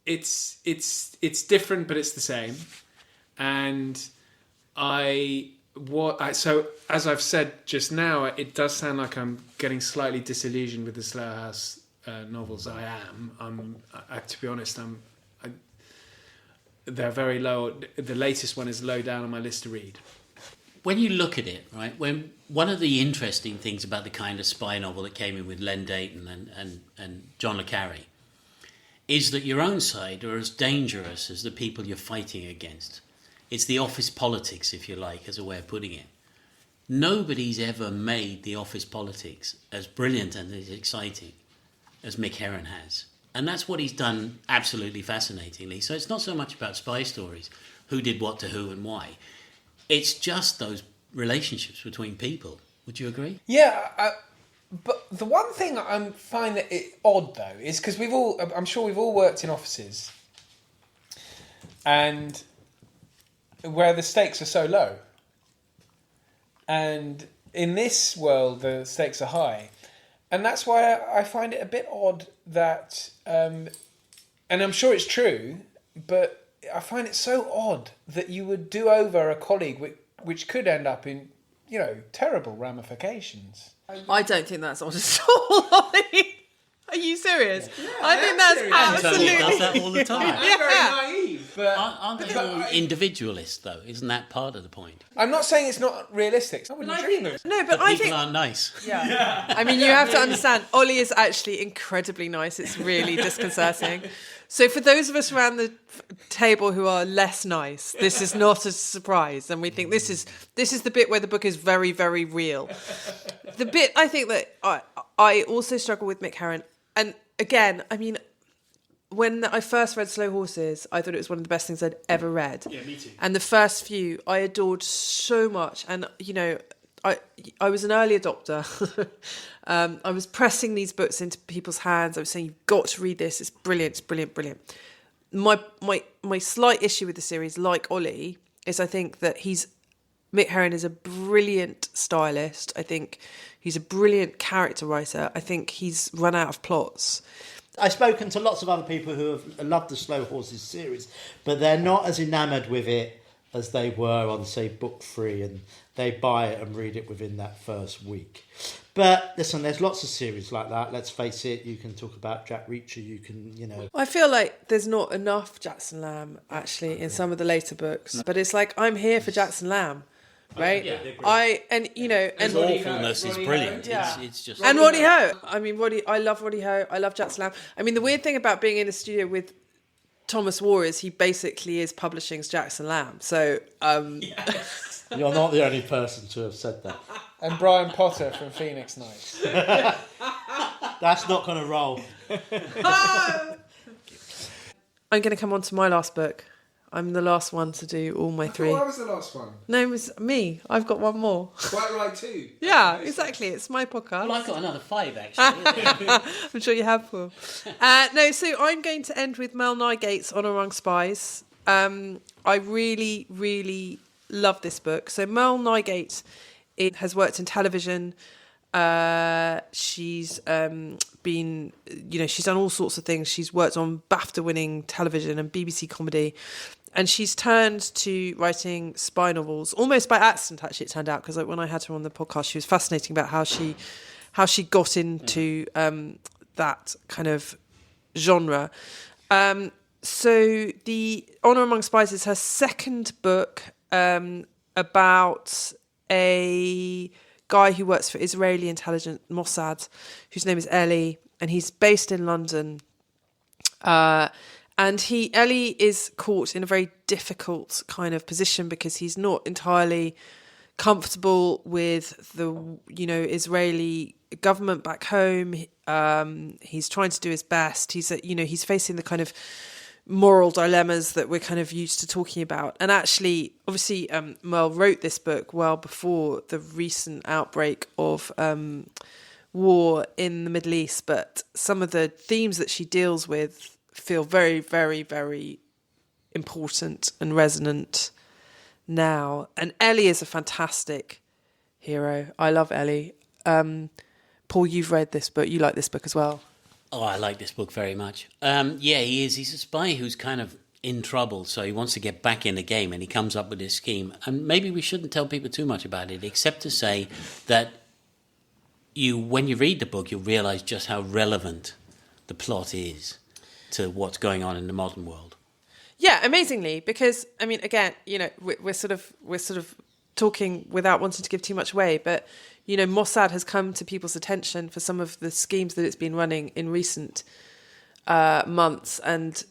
[SPEAKER 3] it's different, but it's the same. And so as I've said just now, it does sound like I'm getting slightly disillusioned with the Slough House novels. I am. To be honest, they're very low. The latest one is low down on my list to read.
[SPEAKER 5] When you look at it, right, when one of the interesting things about the kind of spy novel that came in with Len Dayton and John le Carré is that your own side are as dangerous as the people you're fighting against. It's the office politics, if you like, as a way of putting it. Nobody's ever made the office politics as brilliant and as exciting as Mick Heron has. And that's what he's done absolutely fascinatingly. So it's not so much about spy stories, who did what to who and why. It's just those relationships between people. Would you agree?
[SPEAKER 3] Yeah, but the one thing I find that odd, though, is because I'm sure we've all worked in offices and where the stakes are so low. And in this world, the stakes are high. And that's why I find it a bit odd that, and I'm sure it's true, but I find it so odd that you would do over a colleague which could end up in, terrible ramifications.
[SPEAKER 2] I don't think that's odd at all. Are you serious? Yeah, I think that's
[SPEAKER 5] serious.
[SPEAKER 2] absolutely...
[SPEAKER 5] Antonia does that all the time.
[SPEAKER 3] I'm very naive. But
[SPEAKER 5] aren't they all individualists, though? Isn't that part of the point?
[SPEAKER 3] I'm not saying it's not realistic. I wouldn't dream of it.
[SPEAKER 2] No, but I
[SPEAKER 5] People
[SPEAKER 2] think...
[SPEAKER 5] aren't nice.
[SPEAKER 2] Yeah. I mean, you have to understand, Ollie is actually incredibly nice. It's really disconcerting. So for those of us around the table who are less nice, this is not a surprise. And we think this is the bit where the book is very, very real. The bit I think that I also struggle with Mick Heron. And again, I mean, when I first read Slow Horses, I thought it was one of the best things I'd ever read.
[SPEAKER 3] Yeah, me too.
[SPEAKER 2] And the first few I adored so much. And, I was an early adopter. I was pressing these books into people's hands. I was saying, you've got to read this. It's brilliant. It's brilliant, brilliant. My slight issue with the series, like Ollie, is I think that Mick Heron is a brilliant stylist. I think he's a brilliant character writer. I think he's run out of plots.
[SPEAKER 4] I've spoken to lots of other people who have loved the Slow Horses series, but they're not as enamoured with it as they were on, say, book 3, and they buy it and read it within that first week. But listen, there's lots of series like that. Let's face it, you can talk about Jack Reacher, you can,
[SPEAKER 2] I feel like there's not enough Jackson Lamb, actually, in some of the later books. But it's like, I'm here for Jackson Lamb. Right, and
[SPEAKER 5] His awfulness is brilliant.
[SPEAKER 2] Yeah.
[SPEAKER 5] It's just
[SPEAKER 2] and Roddy Ho. I mean, I love Roddy Ho. I love Jackson Lamb. I mean, the weird thing about being in a studio with Thomas War is he basically is publishing's Jackson Lamb. So
[SPEAKER 4] Yes. You're not the only person to have said that.
[SPEAKER 3] And Brian Potter from Phoenix Nights.
[SPEAKER 4] That's not going to roll.
[SPEAKER 2] I'm going to come on to my last book. I'm the last one to do all my 3.
[SPEAKER 3] I was the last one.
[SPEAKER 2] No, it was me. I've got one more.
[SPEAKER 3] Quite right too.
[SPEAKER 2] Yeah, exactly. It's my podcast.
[SPEAKER 5] Well, I've got another 5, actually.
[SPEAKER 2] I'm sure you have, Paul. So I'm going to end with Merle Nygate's Honour Among Spies. I really, really love this book. So Merle Nygate has worked in television. She's been, she's done all sorts of things. She's worked on BAFTA-winning television and BBC comedy. And she's turned to writing spy novels, almost by accident, actually, it turned out, because when I had her on the podcast, she was fascinating about how she got into that kind of genre. So the Honour Among Spies is her second book about a guy who works for Israeli intelligence, Mossad, whose name is Eli, and he's based in London. And Eli is caught in a very difficult kind of position because he's not entirely comfortable with the, Israeli government back home. He's trying to do his best. He's facing the kind of moral dilemmas that we're kind of used to talking about. And actually, obviously, Merle wrote this book well before the recent outbreak of war in the Middle East, but some of the themes that she deals with feel very, very, very important and resonant now. And Ellie is a fantastic hero. I love Ellie. Paul, you've read this book. You like this book as well.
[SPEAKER 5] Oh, I like this book very much. He is. He's a spy who's kind of in trouble, so he wants to get back in the game, and he comes up with this scheme. And maybe we shouldn't tell people too much about it, except to say that when you read the book, you'll realise just how relevant the plot is to what's going on in the modern world.
[SPEAKER 2] Yeah, amazingly, because I mean, again, we're sort of talking without wanting to give too much away, but Mossad has come to people's attention for some of the schemes that it's been running in recent months, and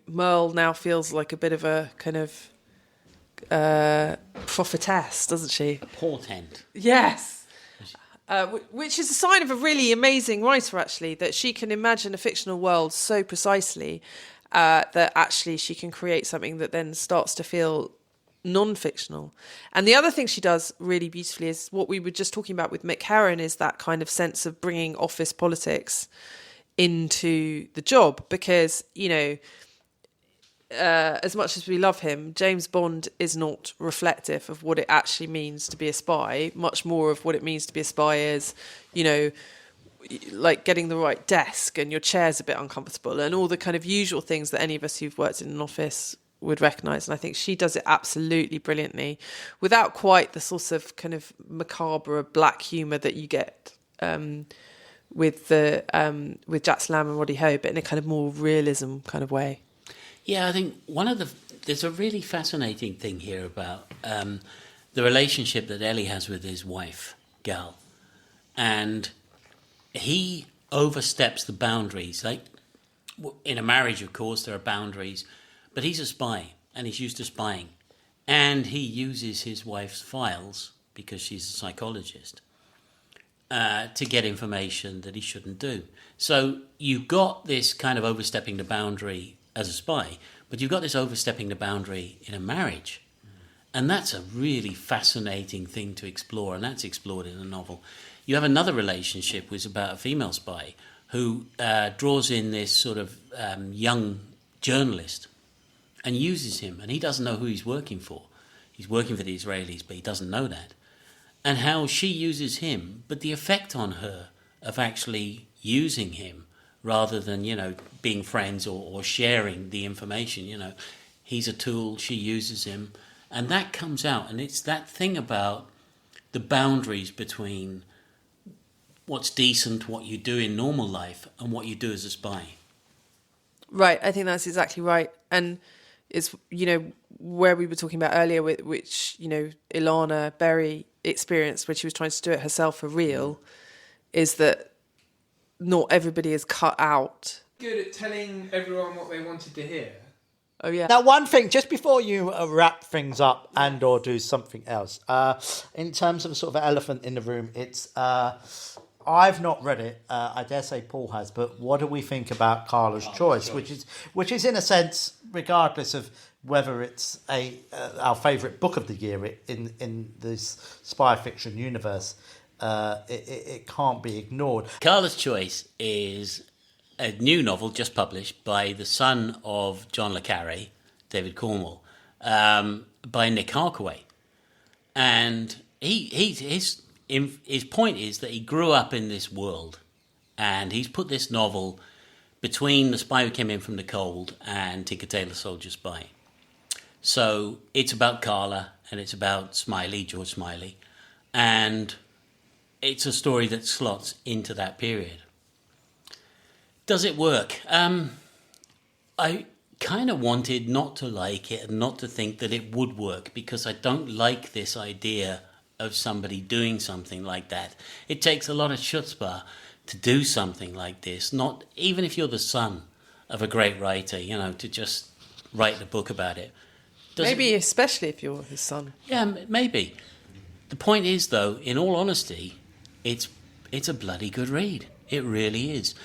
[SPEAKER 2] Merle now feels like a bit of a kind of prophetess, doesn't she?
[SPEAKER 5] A portent.
[SPEAKER 2] Yes. which is a sign of a really amazing writer, actually, that she can imagine a fictional world so precisely that actually she can create something that then starts to feel non-fictional. And the other thing she does really beautifully is what we were just talking about with Mick Heron, is that kind of sense of bringing office politics into the job, because, you know, as much as we love him, James Bond is not reflective of what it actually means to be a spy. Much more of what it means to be a spy is, you know, like getting the right desk and your chair's a bit uncomfortable and all the kind of usual things that any of us who've worked in an office would recognise. And I think she does it absolutely brilliantly, without quite the sort of kind of macabre black humour that you get with Jack Slam and Roddy Ho, but in a kind of more realism kind of way.
[SPEAKER 5] Yeah, I think there's a really fascinating thing here about the relationship that Ellie has with his wife, Gal. And he oversteps the boundaries. Like, in a marriage, of course, there are boundaries, but he's a spy, and he's used to spying. And he uses his wife's files, because she's a psychologist, to get information that he shouldn't do. So you've got this kind of overstepping the boundary as a spy, but you've got this overstepping the boundary in a marriage. And that's a really fascinating thing to explore, and that's explored in the novel. You have another relationship which is about a female spy who draws in this sort of young journalist and uses him, and he doesn't know who he's working for. He's working for the Israelis, but he doesn't know that. And how she uses him, but the effect on her of actually using him rather than, you know, being friends or sharing the information. You know, he's a tool, she uses him, and that comes out. And it's that thing about the boundaries between what's decent, what you do in normal life, and what you do as a spy.
[SPEAKER 2] Right, I think that's exactly right. And it's, you know, where we were talking about earlier, which, you know, Ilana Berry experienced when she was trying to do it herself for real, is that not everybody is cut out.
[SPEAKER 3] Good at telling everyone what they wanted to hear.
[SPEAKER 2] Oh, yeah.
[SPEAKER 4] Now, one thing, just before you wrap things up and or do something else, in terms of a sort of elephant in the room, it's... I've not read it. I dare say Paul has, but what do we think about Carla's Choice, which is in a sense, regardless of whether it's our favourite book of the year in this spy fiction universe, it can't be ignored.
[SPEAKER 5] Carla's Choice is a new novel just published by the son of John le Carré, David Cornwell, by Nick Harkaway, and his point is that he grew up in this world, and he's put this novel between The Spy Who Came In From the Cold and Tinker Tailor Soldier Spy. So it's about Carla, and it's about George Smiley, and it's a story that slots into that period. Does it work? I kind of wanted not to like it and not to think that it would work, because I don't like this idea of somebody doing something like that. It takes a lot of chutzpah to do something like this, not even if you're the son of a great writer, you know, to just write a book about it.
[SPEAKER 2] Especially if you're his son.
[SPEAKER 5] Yeah, maybe. The point is, though, in all honesty, it's a bloody good read. It really is.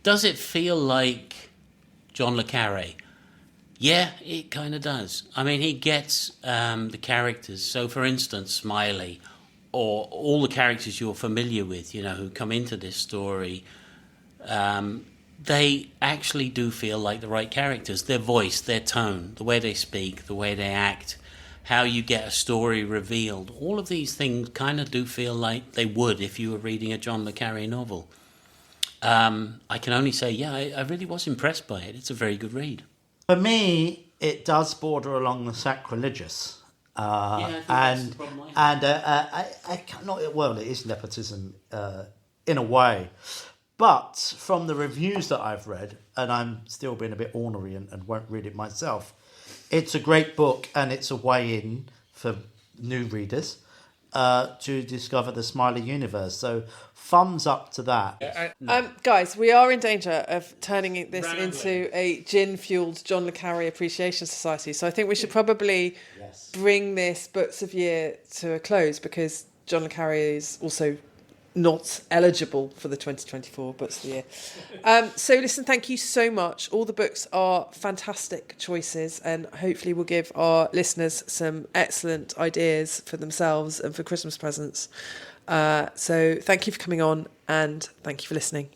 [SPEAKER 5] Does it feel like John le Carré? Yeah, it kind of does. I mean, he gets the characters. So, for instance, Smiley, or all the characters you're familiar with, you know, who come into this story, they actually do feel like the right characters. Their voice, their tone, the way they speak, the way they act, how you get a story revealed. All of these things kind of do feel like they would if you were reading a John le Carré novel. I can only say, yeah, I really was impressed by it. It's a very good read.
[SPEAKER 4] For me, it does border along the sacrilegious. It is nepotism in a way. But from the reviews that I've read, and I'm still being a bit ornery and won't read it myself, it's a great book, and it's a way in for new readers to discover the Smiley universe. So thumbs up to that.
[SPEAKER 2] Guys, we are in danger of turning this into a gin-fueled John le Carré Appreciation Society. So I think we should probably bring this Books of Year to a close, because John le Carré is also not eligible for the 2024 Books of the Year. So listen, thank you so much. All the books are fantastic choices, and hopefully we'll give our listeners some excellent ideas for themselves and for Christmas presents. So thank you for coming on, and thank you for listening.